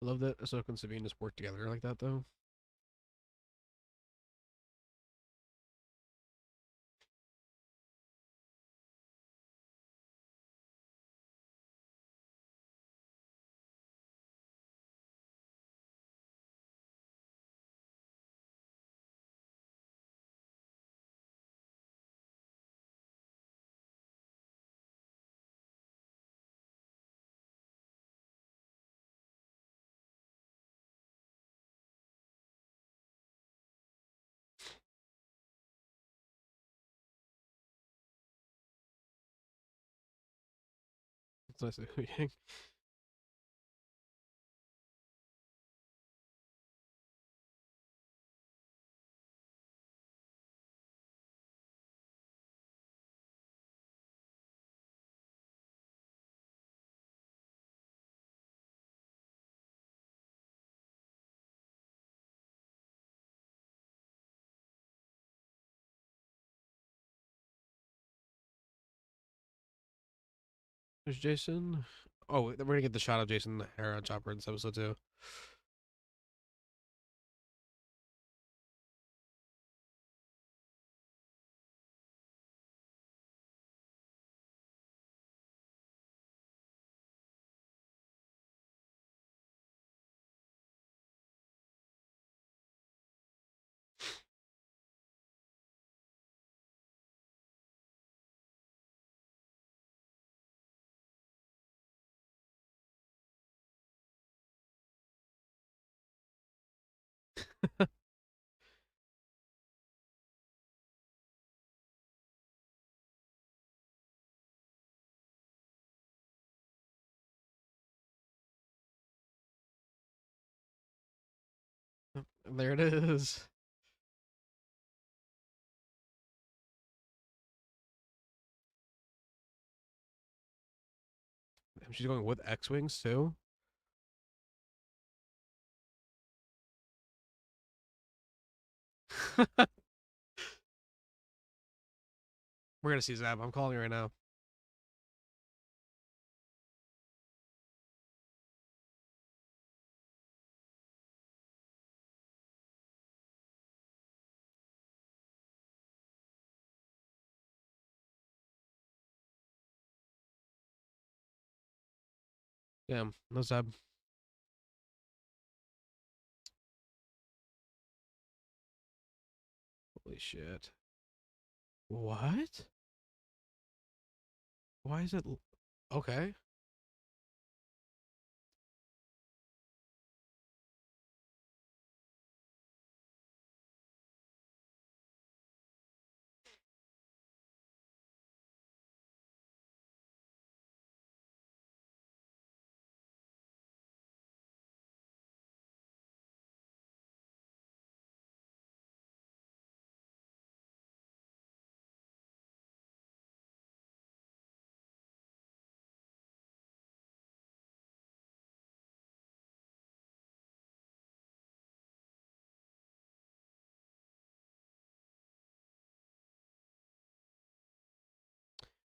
I love that Ahsoka and Sabine just work together like that, though. It's nice of Yang. There's Jason. Oh, we're gonna get the shot of Jason Hera on Chopper in this episode too. There it is. And she's going with X-wings too. We're gonna see Zab. I'm calling you right now. Damn, no Zab. Holy shit. What? Why is it okay?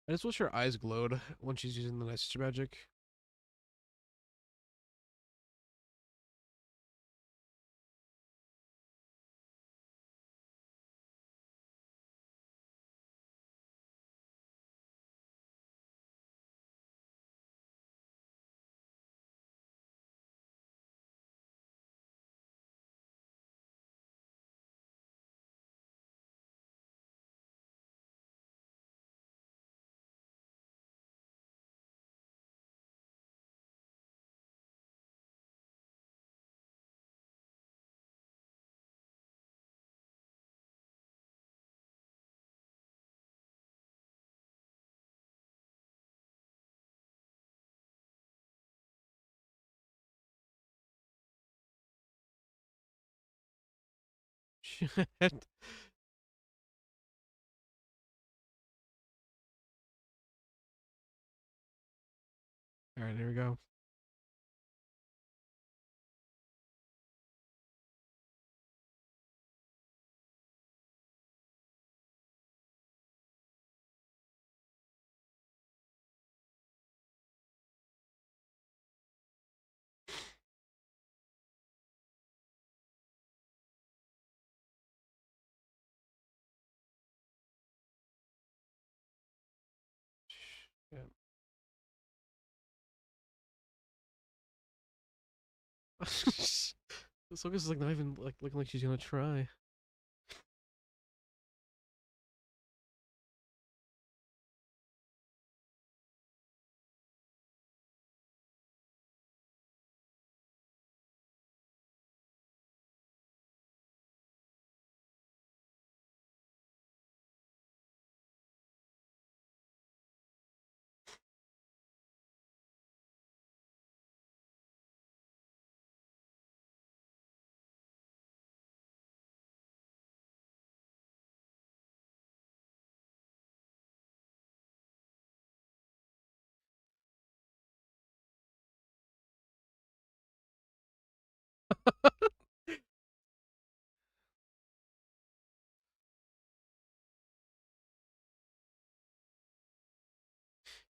I just wish her eyes glowed when she's using the night sister magic. Shit. All right, here we go. Yeah. Soka's is like not even like looking like she's gonna try.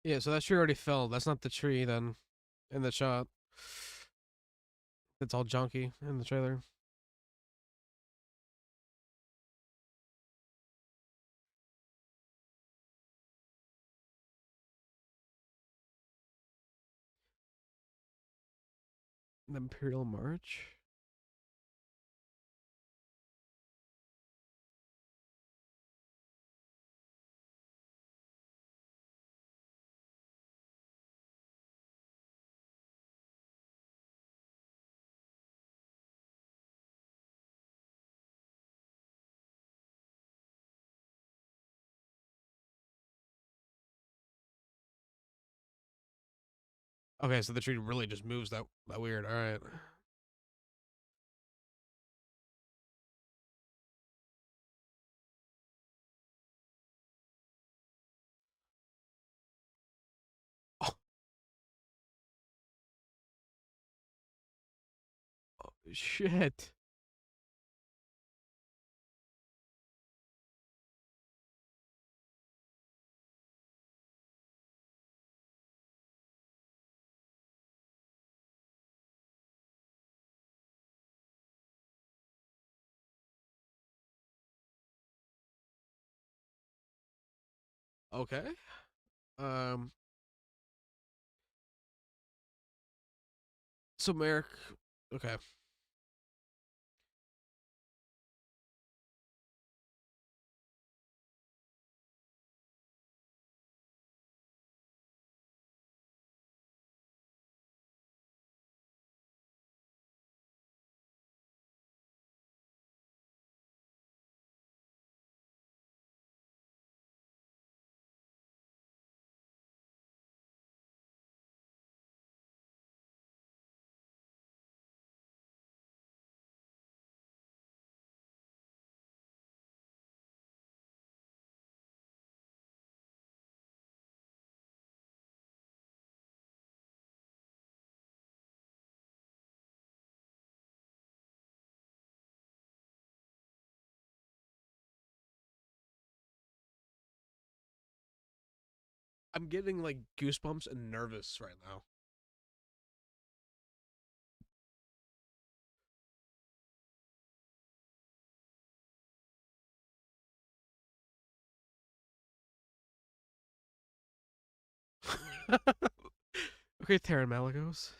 Yeah, so that tree already fell. That's not the tree then in the shot. It's all junky in the trailer. The Imperial March. Okay, so the tree really just moves that weird. All right. Oh, shit. Okay. Um. So Merrick. Okay. I'm getting like goosebumps and nervous right now. Okay, Terran Malagos.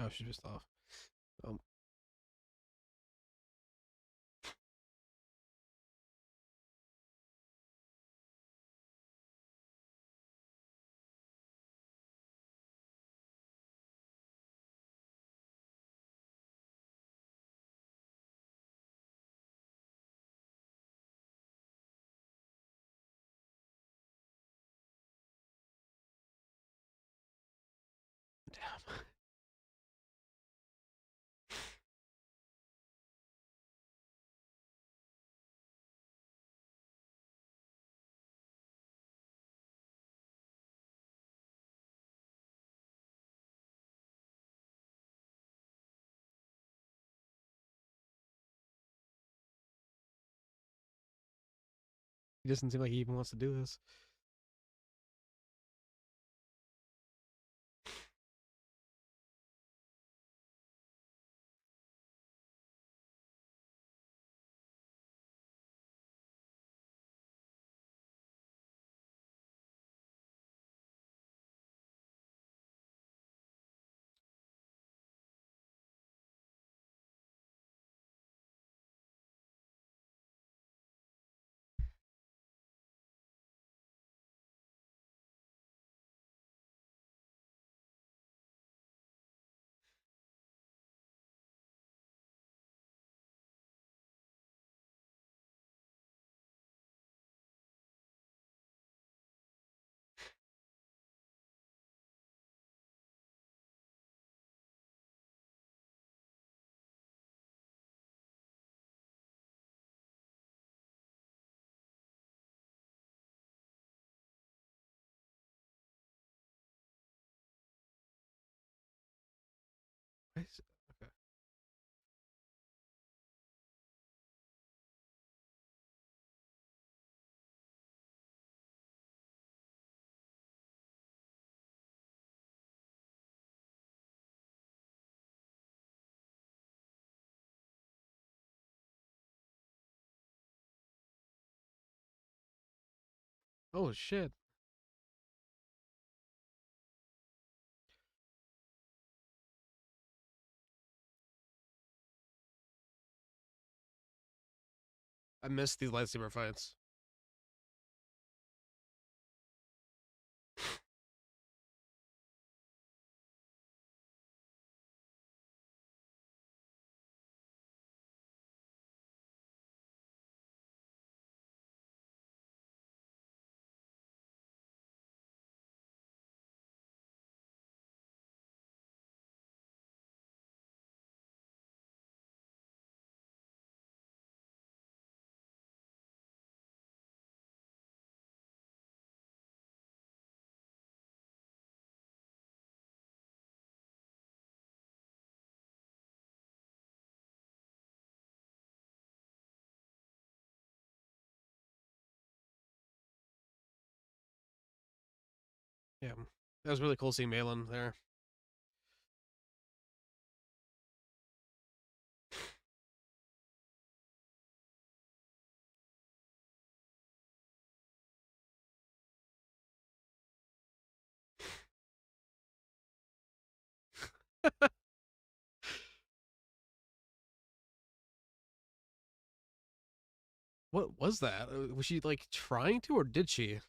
Oh, she's pissed off. Um, damn. He doesn't seem like he even wants to do this. Okay. Oh shit. I missed these lightsaber fights. Yeah. That was really cool seeing Malin there. What was that? Was she like trying to, or did she?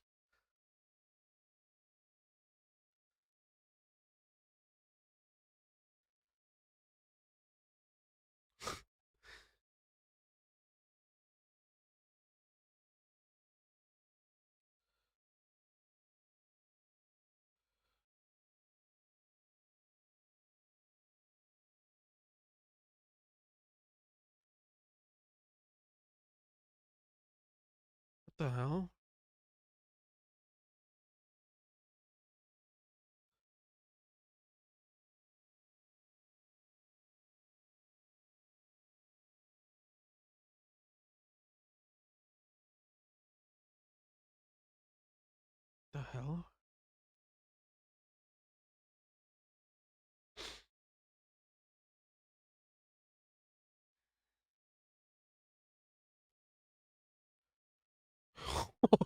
What the hell? The hell?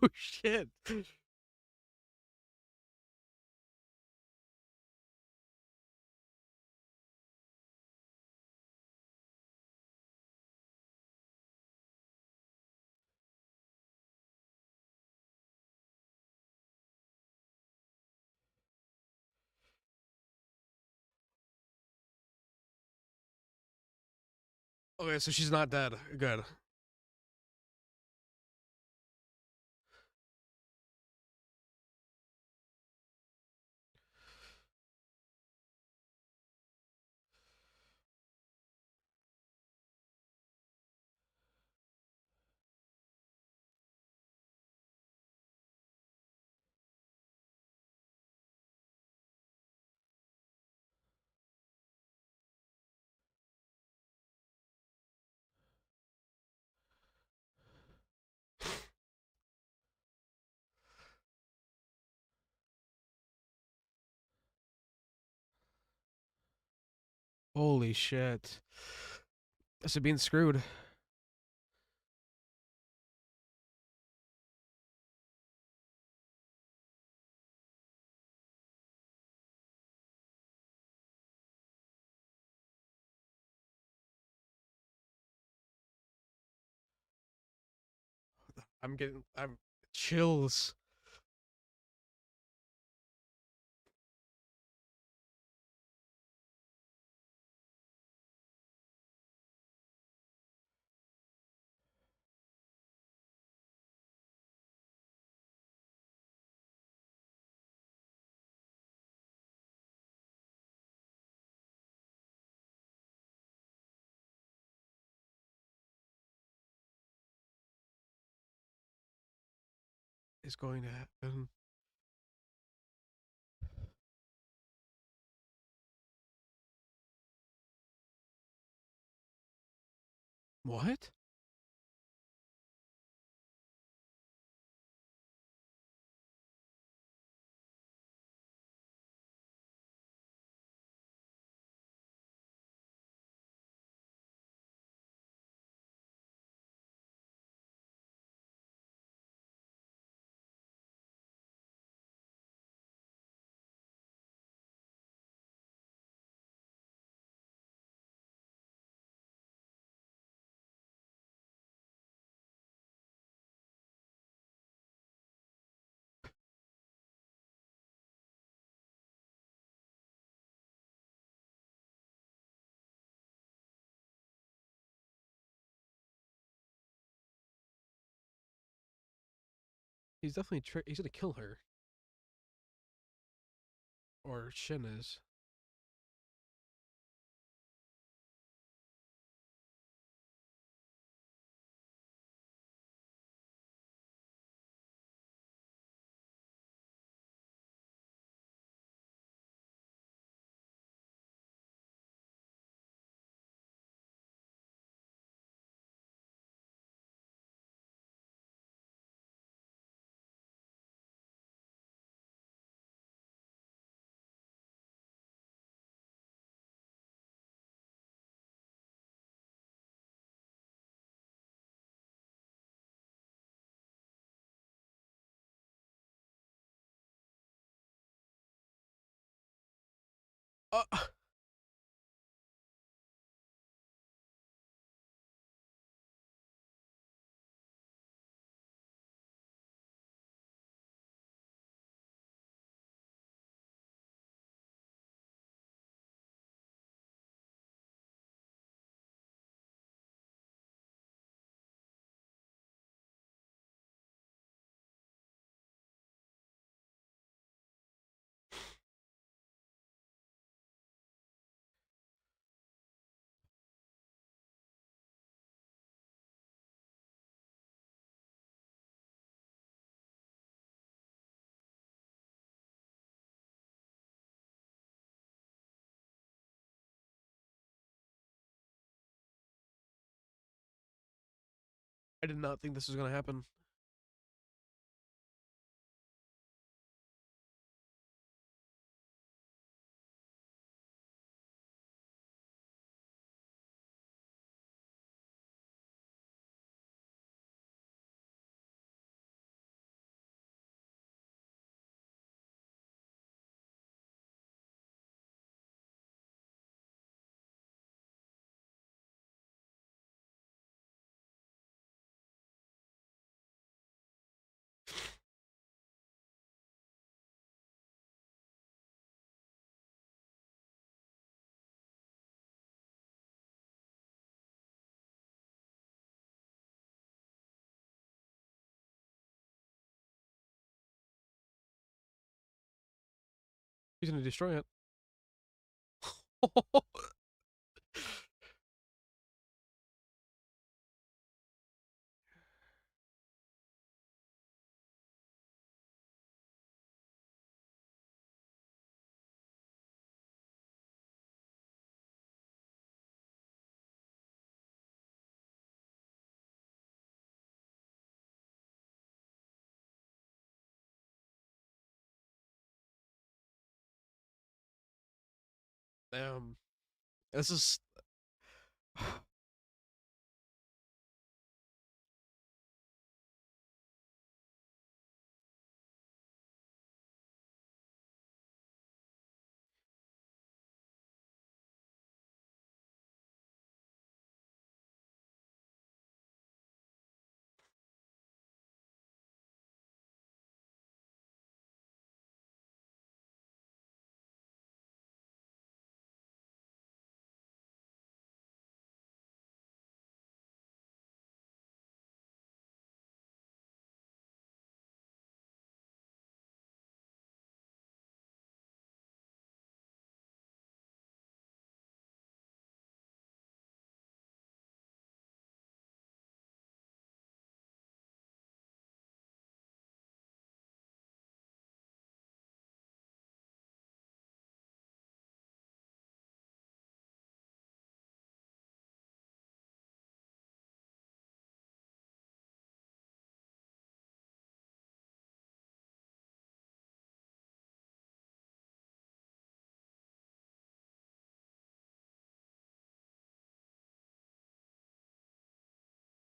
Oh shit. Okay, so she's not dead. Good. Holy shit. This is being screwed. I'm chills. Is going to happen. What? He's definitely he's gonna kill her. Or Shin is. Uh, I did not think this was gonna happen. He's gonna destroy it. um, this is.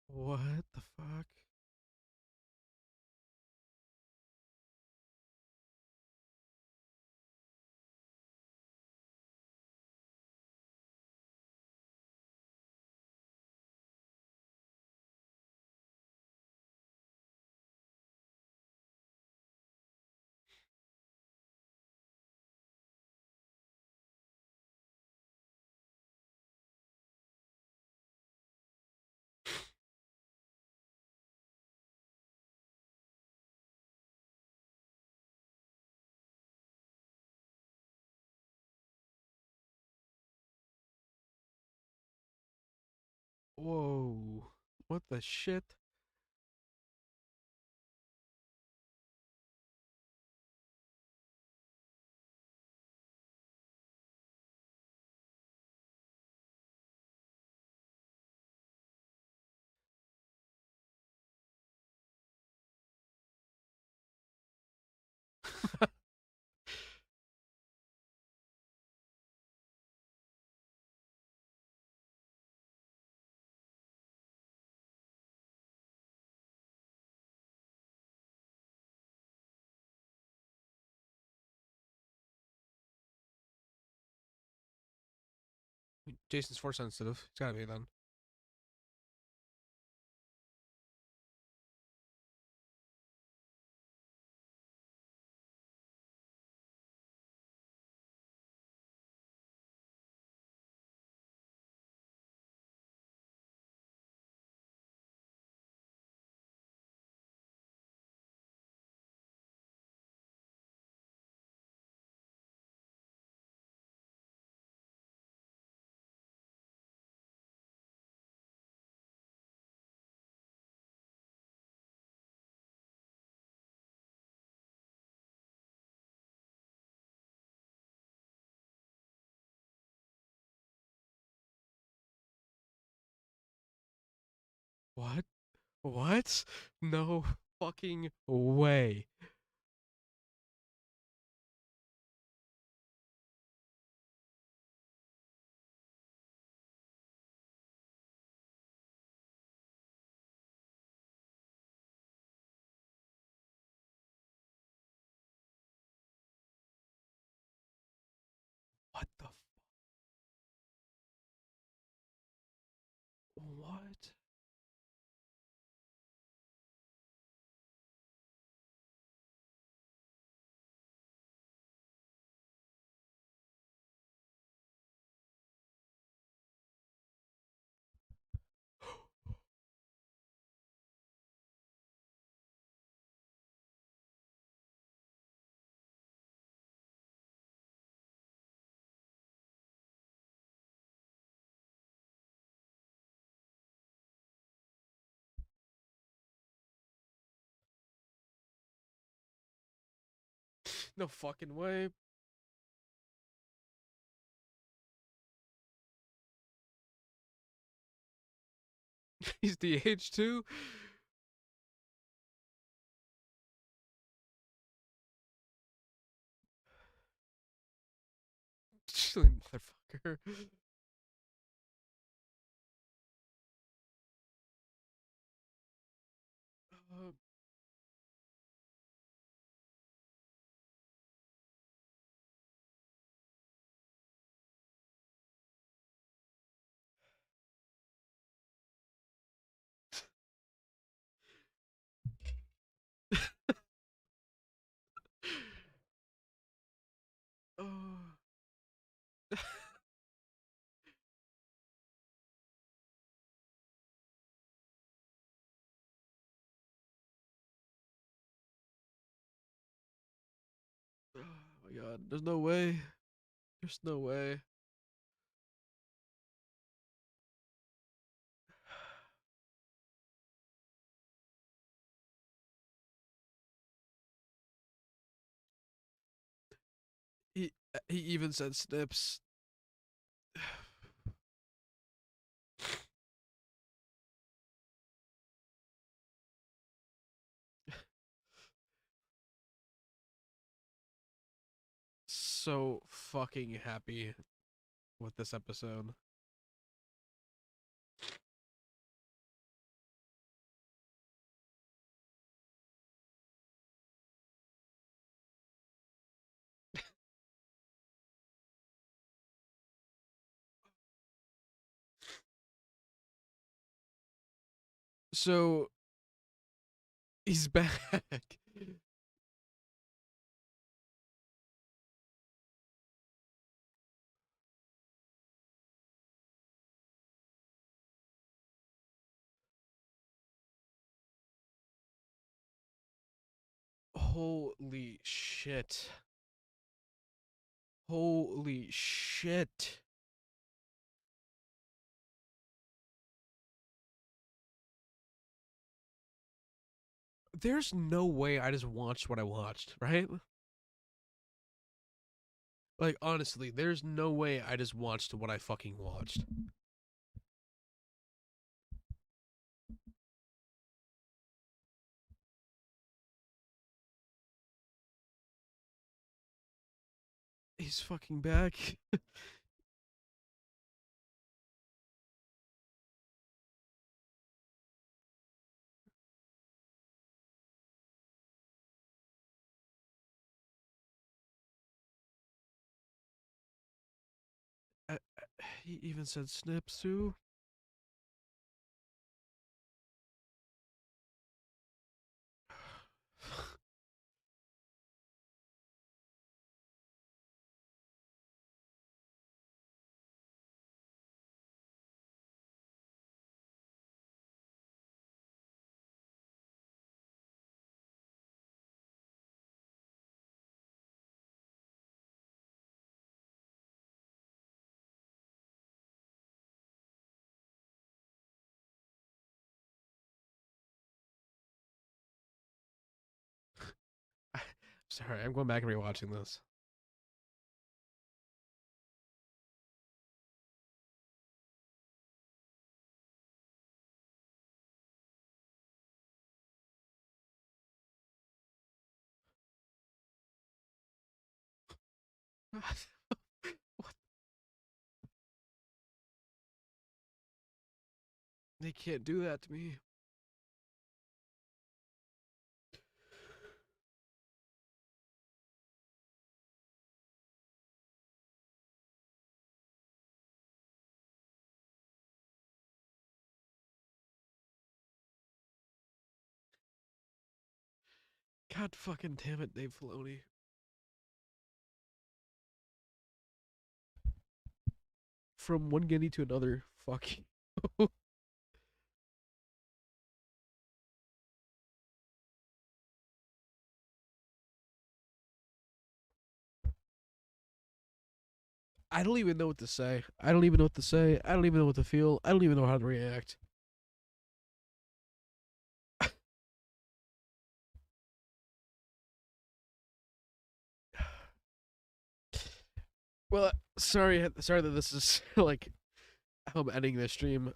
What the fuck? What the shit? Jason's force sensitive. It's gotta be then. What? What? No fucking way. What the what? No fucking way. He's DH2? Silly motherfucker. Uh, oh. Oh my god, there's no way. There's no way. He even said snips. So fucking happy with this episode. So he's back. Holy shit. Holy shit. there's no way I just watched what I watched, right? Like, honestly, there's no way I just watched what I fucking watched. He's fucking back. He even said snips too. Sorry, I'm going back and rewatching this. What? They can't do that to me. God fucking damn it, Dave Filoni. From one guinea to another. Fuck you. I don't even know what to say. I don't even know what to say. I don't even know what to feel. I don't even know how to react. Well, sorry that this is like how I'm ending this stream.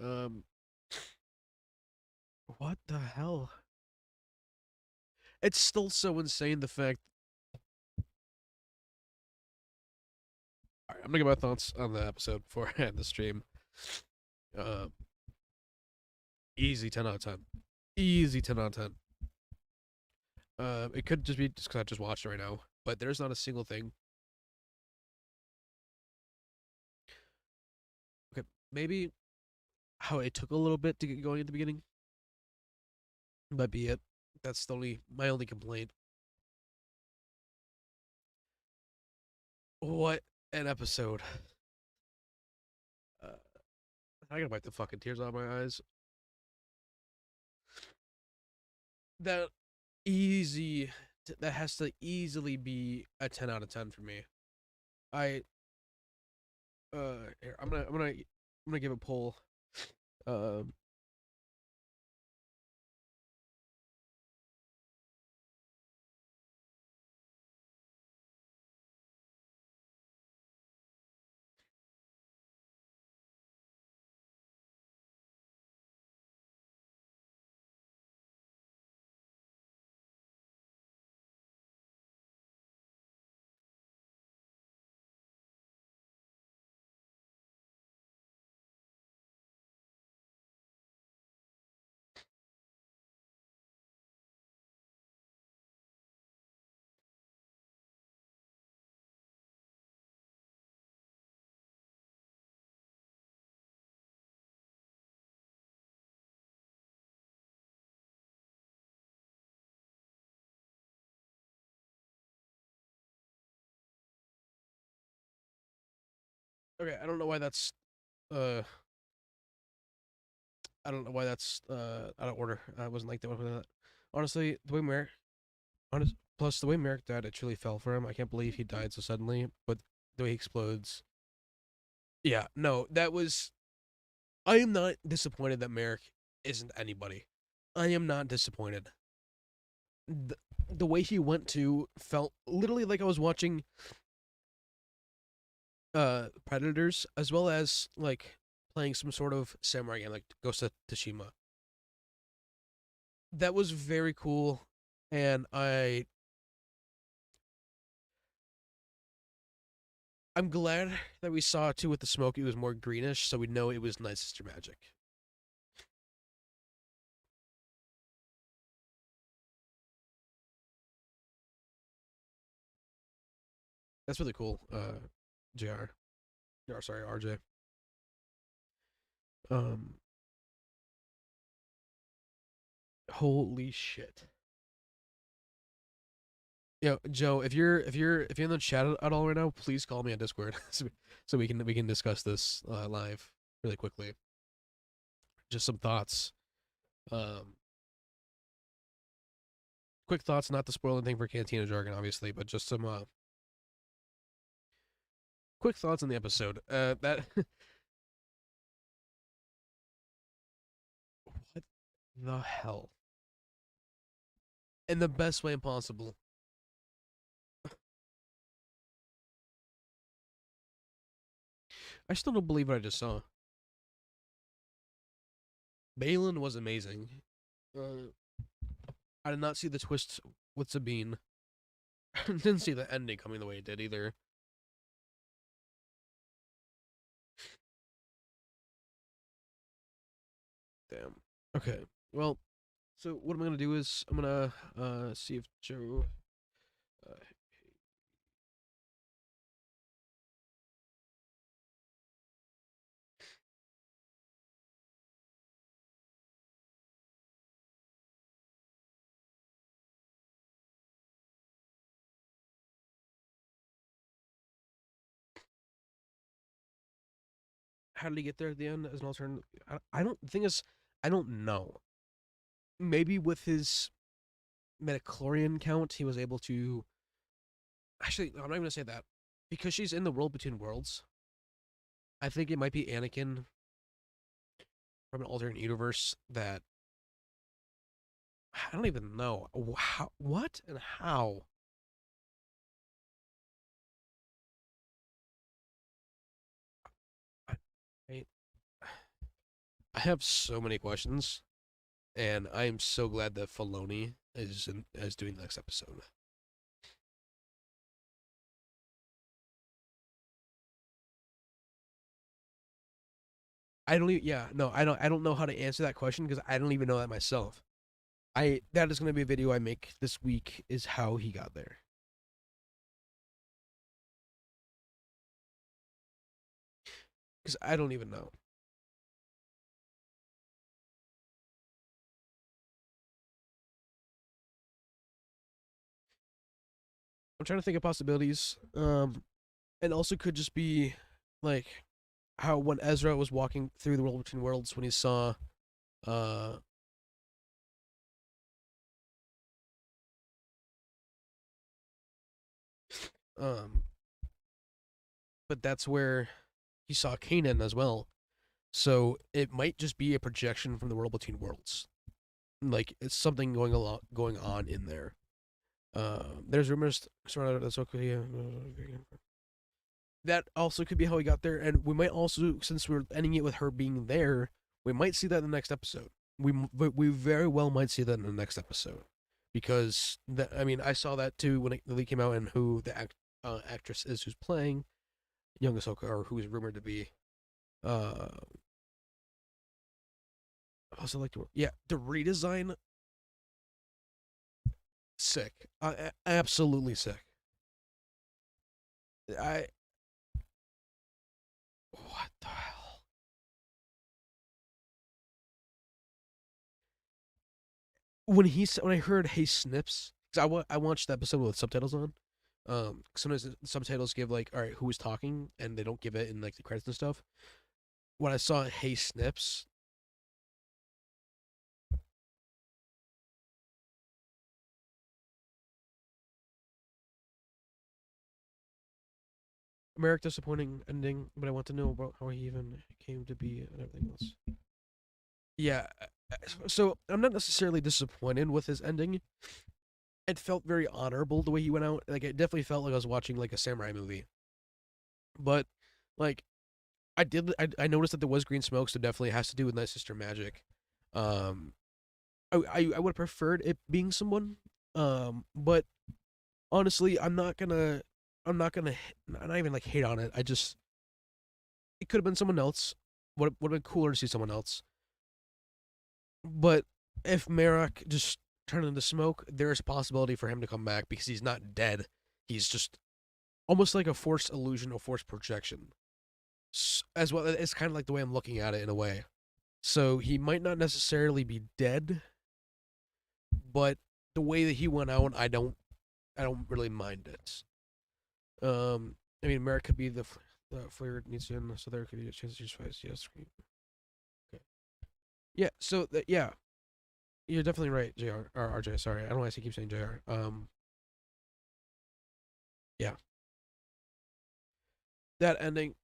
What the hell? It's still so insane the fact. All right, I'm gonna get my thoughts on the episode before I end the stream. Uh, easy 10 out of 10. Easy 10 out of 10. It could just be just because I just watched it right now, but there's not a single thing. Okay, maybe how it took a little bit to get going at the beginning. Might be it. That's my only complaint. What an episode. Uh, I gotta wipe the fucking tears out of my eyes. That that has to easily be a 10 out of 10 for me. I here, I'm gonna give a poll. Um okay, uh I don't know why that's out of order. I wasn't like that with that. Honestly, the way plus the way Merrick died, it truly fell for him. I can't believe he died so suddenly, but the way he explodes. Yeah, no, that was I am not disappointed that Merrick isn't anybody. I am not disappointed. the way he went to felt literally like I was watching Predators, as well as like playing some sort of samurai game like Ghost of Tsushima. That was very cool, and I'm glad that we saw it too with the smoke. It was more greenish, so we know it was Night Sister magic. That's really cool. Jr. Or sorry, RJ. Um, holy shit. Yo, Joe, if you're in the chat at all right now, please call me on Discord so we can discuss this live really quickly. Just some thoughts. Um, quick thoughts, not to spoil anything for Cantina jargon, obviously, but just some quick thoughts on the episode. That what the hell? In the best way possible. I still don't believe what I just saw. Balin was amazing. I did not see the twist with Sabine. Didn't see the ending coming the way it did either. Damn. Okay. Well, so what I'm gonna do is I'm gonna see if Joe. Uh, how did he get there at the end as an alternate? I don't. The thing is, I don't know. Maybe with his metachlorian count, he was able to. Actually, no, I'm not gonna say that because she's in the world between worlds. I think it might be Anakin from an alternate universe that I don't even know how, what, and how. I, I have so many questions, and I am so glad that Filoni is doing the next episode. I don't even, yeah, no, I don't know how to answer that question because I don't even know that myself. That is going to be a video I make this week is how he got there. Because I don't even know. I'm trying to think of possibilities. It also could just be like how when Ezra was walking through the world between worlds when he saw uh um but that's where he saw Kanan as well. So it might just be a projection from the world between worlds. Like it's something going on in there. There's rumors surrounding AHSOKA. That also could be how he got there, and we might also, since we're ending it with her being there, we might see that in the next episode. We very well might see that in the next episode, because I mean I saw that too when the leak came out and who the actress is who's playing young Ahsoka or who is rumored to be. Uh, also like to yeah the redesign sick, absolutely sick. I what the hell? When I heard "Hey Snips," because I watched the episode with subtitles on. Sometimes the subtitles give like, all right, who is talking, and they don't give it in like the credits and stuff. When I saw "Hey Snips," Merrick disappointing ending, but I want to know about how he even came to be and everything else. Yeah, so I'm not necessarily disappointed with his ending. it felt very honorable the way he went out. Like it definitely felt like I was watching like a samurai movie. But like I noticed that there was green smoke, so definitely has to do with Night Sister magic. Um, I would have preferred it being someone. But honestly, I'm not gonna not even like hate on it. I just it could have been someone else. Would have been cooler to see someone else. But if Merrick just turned into smoke, there is a possibility for him to come back because he's not dead. He's just almost like a forced illusion or forced projection. As well, it's kind of like the way I'm looking at it in a way. So he might not necessarily be dead, but the way that he went out, I don't really mind it. I mean, Merrick could be the flavor needs in, so there could be a chance to just fight. Yes. Okay. Yeah. So yeah, you're definitely right, Jr. Or RJ. Sorry, I don't know why I keep saying Jr. Yeah, that ending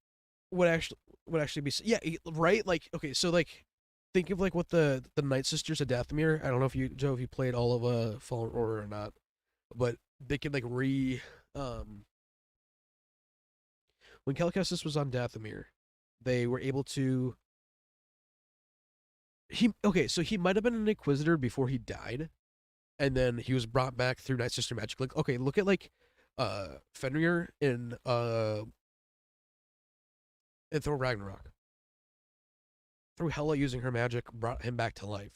would actually be yeah right. Like okay, so like think of like what the Night Sisters of Dathomir. I don't know if you Joe if you played all of Fallen Order or not, but they could like when Calcassus was on Dathomir, they were able to so he might have been an Inquisitor before he died, and then he was brought back through Night Sister magic. Like okay, look at like Fenrir in Thor Ragnarok. Through Hela using her magic brought him back to life.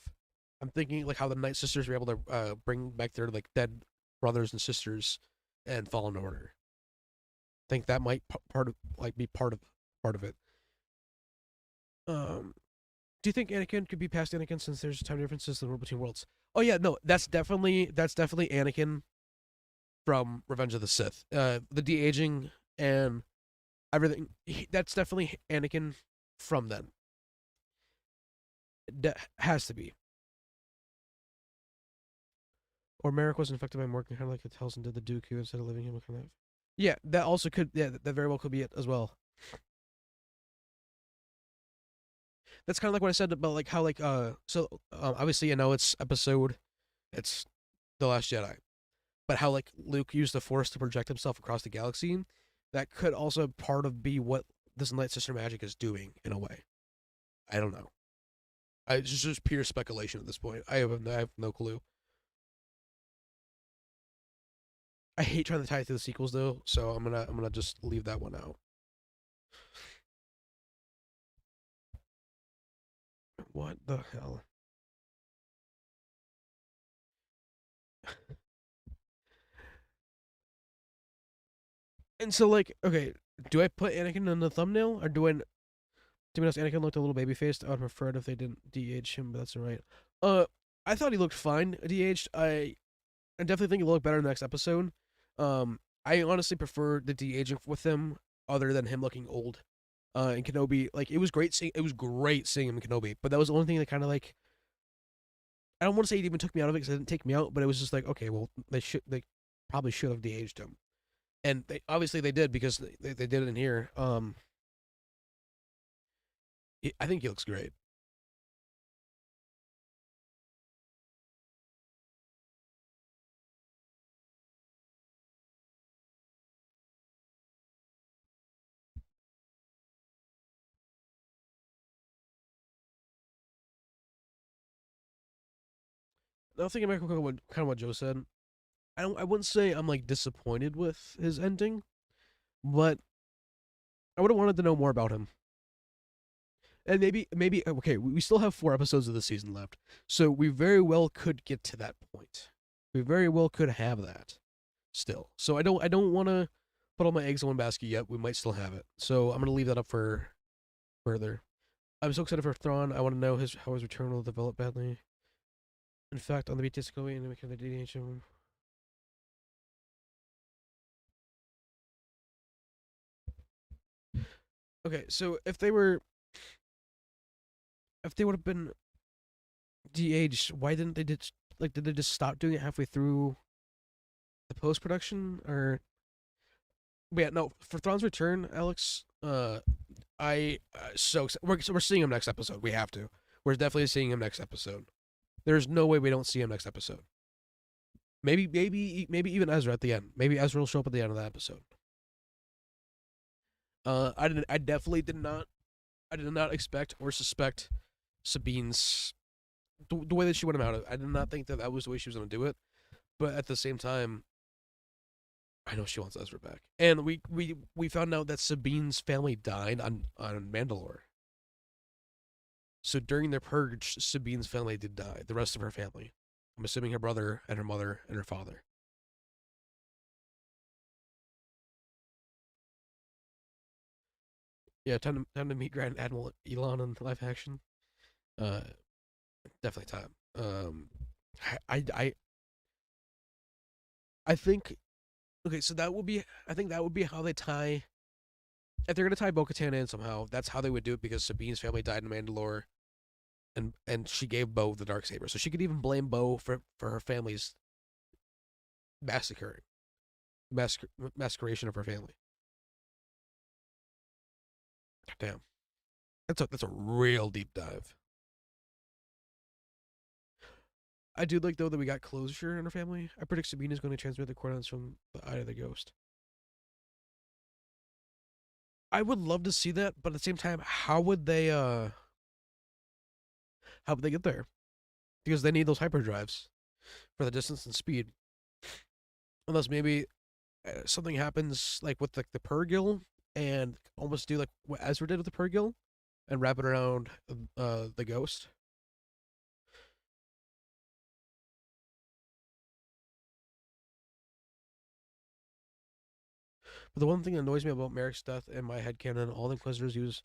I'm thinking like how the Night Sisters were able to bring back their like dead brothers and sisters and Fallen Order. I think that might be part of it. Do you think Anakin could be past Anakin since there's time differences in the world between worlds? Oh yeah, no, that's definitely Anakin from Revenge of the Sith. The de aging and everything. That's definitely Anakin from then. Has to be. Or Merrick was infected by Morgan, kind of like the Telson did the Dooku instead of living him. Kind of. Yeah, that also could. Yeah, that very well could be it as well. That's kind of like what I said about like how like obviously you know it's the Last Jedi, but how like Luke used the Force to project himself across the galaxy. That could also part of be what this Night Sister magic is doing in a way. I don't know. It's just pure speculation at this point. I have no clue. I hate trying to tie it to the sequels though, so I'm gonna just leave that one out. What the hell? And so like, okay, do I put Anakin in the thumbnail or do I? To be honest, Anakin looked a little baby faced. I would prefer it if they didn't de-age him, but that's alright. I thought he looked fine de-aged. I definitely think he'll look better in the next episode. I honestly prefer the de-aging with him, other than him looking old. In Kenobi, like it was great seeing him in Kenobi, but that was the only thing that kind of like I don't want to say it even took me out of it because it didn't take me out, but it was just like okay, well they probably should have de-aged him, and obviously they did because they did it in here. I think he looks great. I think I'm kind of what Joe said. I wouldn't say I'm like disappointed with his ending, but I would have wanted to know more about him. And maybe okay, we still have 4 episodes of the season left, so we very well could get to that point. We very well could have that still. So I don't want to put all my eggs in one basket yet. We might still have it. So I'm gonna leave that up for further. I'm so excited for Thrawn. I want to know how his return will develop badly. In fact, on the BTS going and making the DDH. Okay, so if they would have been de-aged, why didn't they did they just stop doing it halfway through the post production or? But yeah, no. For Thrawn's return, Alex, we're seeing him next episode. We have to. We're definitely seeing him next episode. There's no way we don't see him next episode. Maybe even Ezra at the end. Maybe Ezra will show up at the end of the episode. I didn't. I definitely did not. I did not expect or suspect Sabine's the way that she went about it. I did not think that that was the way she was going to do it. But at the same time, I know she wants Ezra back. And we found out that Sabine's family died on Mandalore. So during the purge, Sabine's family did die. The rest of her family. I'm assuming her brother and her mother and her father. Yeah, time to meet Grand Admiral Elon in live action. Uh, definitely time. I I I think okay, so that would be I think that would be how they tie. If they're gonna tie Bo-Katan in somehow, that's how they would do it because Sabine's family died in Mandalore, and she gave Bo the dark saber, so she could even blame Bo for her family's massacre, massacration of her family. Damn, that's a real deep dive. I do like though that we got closure in her family. I predict Sabine is going to transmit the coordinates from the eye of the ghost. I would love to see that, but at the same time, how would they get there? Because they need those hyperdrives for the distance and speed. Unless maybe something happens like with the Purrgil and almost do like what Ezra did with the Purrgil and wrap it around the ghost. But the one thing that annoys me about Merrick's death in my head canon, all the Inquisitors use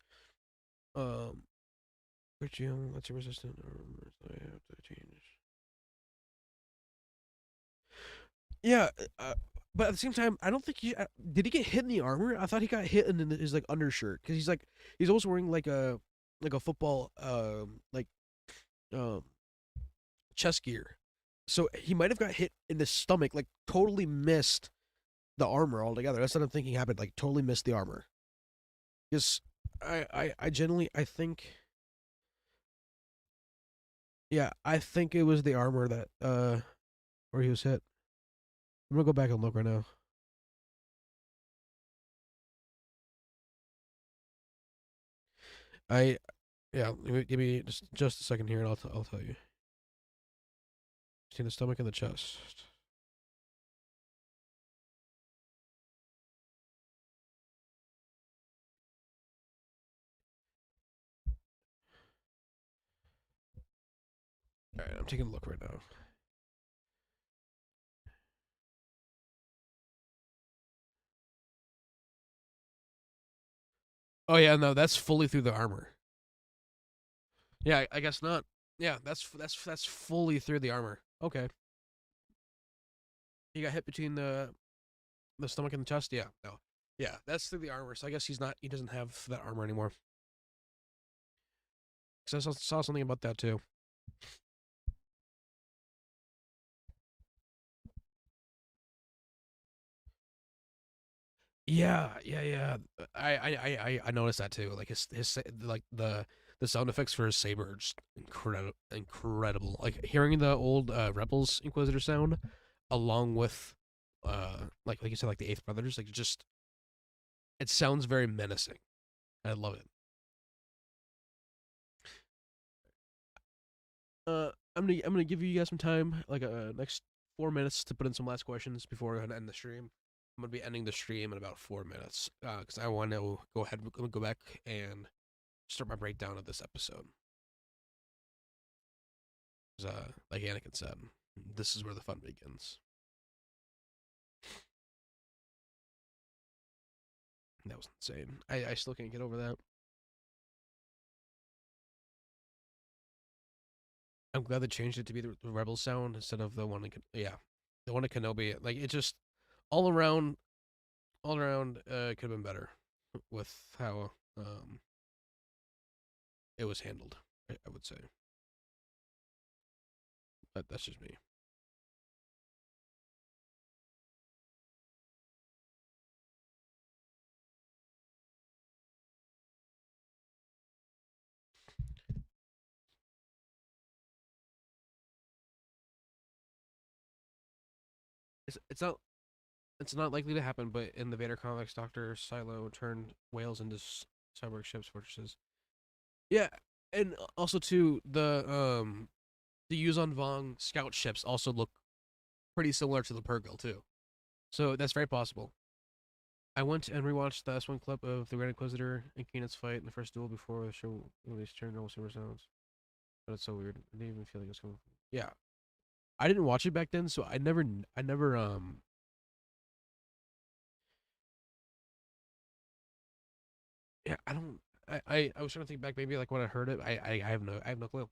um Purrgil, that's resistant or I have to change. Yeah, but at the same time, I don't think he did. He get hit in the armor? I thought he got hit in his like undershirt because he's also wearing like a football um chest gear. So he might have got hit in the stomach, like totally missed the armor altogether. That's what I'm thinking happened. Like totally missed the armor. Because I generally I think yeah I think it was the armor that where he was hit. I'm gonna go back and look right now. I yeah give me just a second here and I'll tell you. See the stomach and the chest. All right, I'm taking a look right now. Oh yeah, no, that's fully through the armor. Yeah, I guess not. Yeah, that's fully through the armor. Okay, he got hit between the stomach and the chest. Yeah, no, yeah, that's through the armor. So I guess he doesn't have that armor anymore. Because I saw something about that too. Yeah. I noticed that too. Like his like the sound effects for his saber are just incredible. Like hearing the old Rebels Inquisitor sound, along with like you said, like the Eighth Brothers, like just it sounds very menacing. I love it. I'm gonna give you guys some time, like next 4 minutes to put in some last questions before I end the stream. I'm gonna be ending the stream in about 4 minutes because I want to go ahead and go back and start my breakdown of this episode. 'Cause, like Anakin said, this is where the fun begins. That was insane. I still can't get over that. I'm glad they changed it to be the Rebel sound instead of the one in yeah, the one in Kenobi. Like it just all around, could have been better with how it was handled. I would say, but that's just me. it's not likely to happen, but in the Vader comics, Doctor Silo turned whales into cyborg ships fortresses. Yeah, and also too the Yuzon Vong scout ships also look pretty similar to the Purrgil too. So that's very possible. I went and rewatched the S1 clip of the Grand Inquisitor and Keenan's fight in the first duel before the show released turned normal super sounds. But it's so weird. I didn't even feel like it was coming. Yeah, I didn't watch it back then, so I never yeah, I don't I was trying to think back maybe like when I heard it. I have no clue.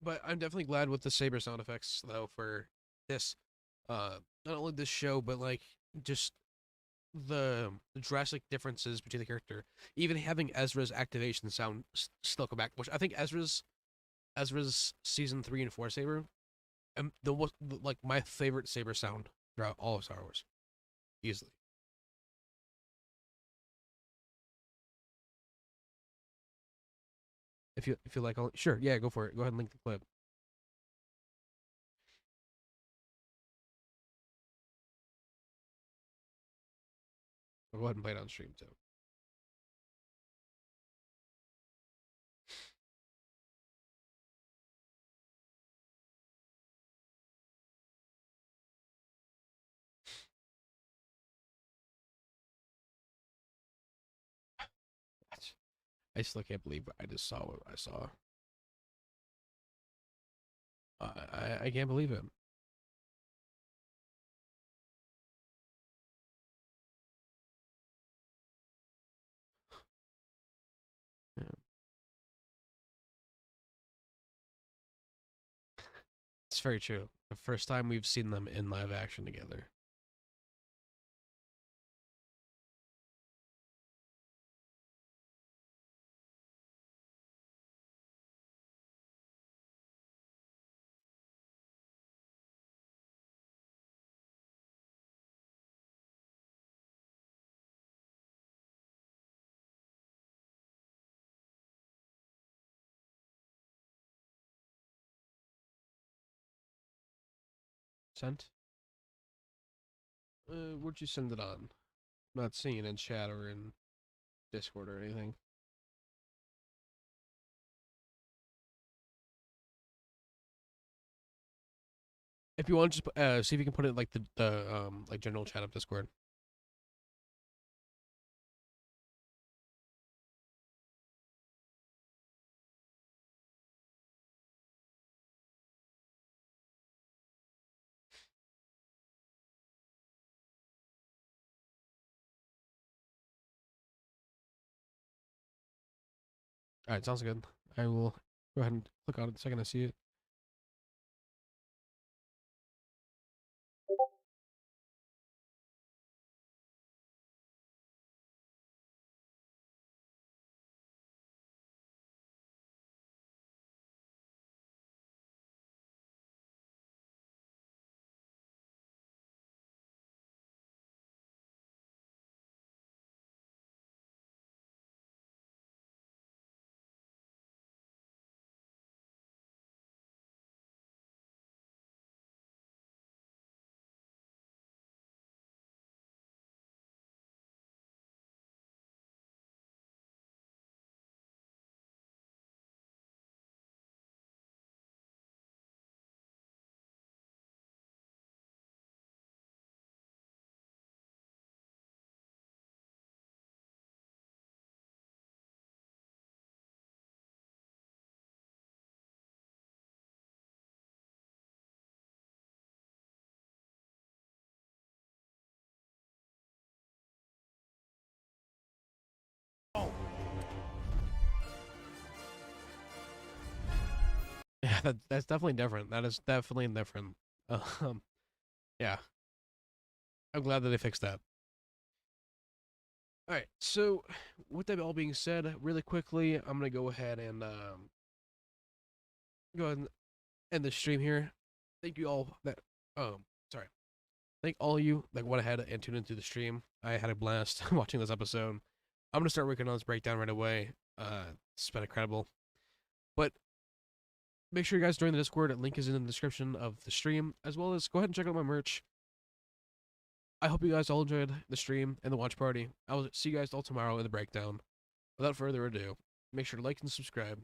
But I'm definitely glad with the saber sound effects though for this not only this show but like just the drastic differences between the character. Even having Ezra's activation sound still come back, which I think Ezra's season 3 and 4 saber like my favorite saber sound throughout all of Star Wars. Easily. If you like, sure, yeah, go for it. Go ahead and link the clip. I'll go ahead and play it on stream too. I still can't believe I just saw what I saw. I can't believe it. Yeah. It's very true. The first time we've seen them in live action together. Sent? Where'd you send it on? I'm not seeing it in chat or in Discord or anything. If you want, just see if you can put it like the like general chat of Discord. All right, sounds good. I will go ahead and click on it the second I see it. Yeah, that's definitely different. That is definitely different. Yeah, I'm glad that they fixed that. All right, so with that all being said, really quickly, I'm gonna go ahead and go ahead and end the stream here. Thank you all that sorry. Thank all of you that went ahead and tuned into the stream. I had a blast watching this episode. I'm gonna start working on this breakdown right away. It's been incredible. But make sure you guys join the Discord. Link is in the description of the stream, as well as go ahead and check out my merch. I hope you guys all enjoyed the stream and the watch party. I will see you guys all tomorrow in the breakdown. Without further ado, make sure to like and subscribe,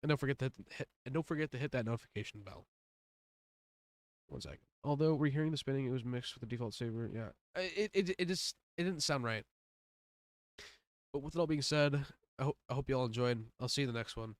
and don't forget to hit that notification bell. 1 second. Although we're hearing the spinning, it was mixed with the default saver. Yeah, it didn't sound right. But with it all being said, I hope you all enjoyed. I'll see you in the next one.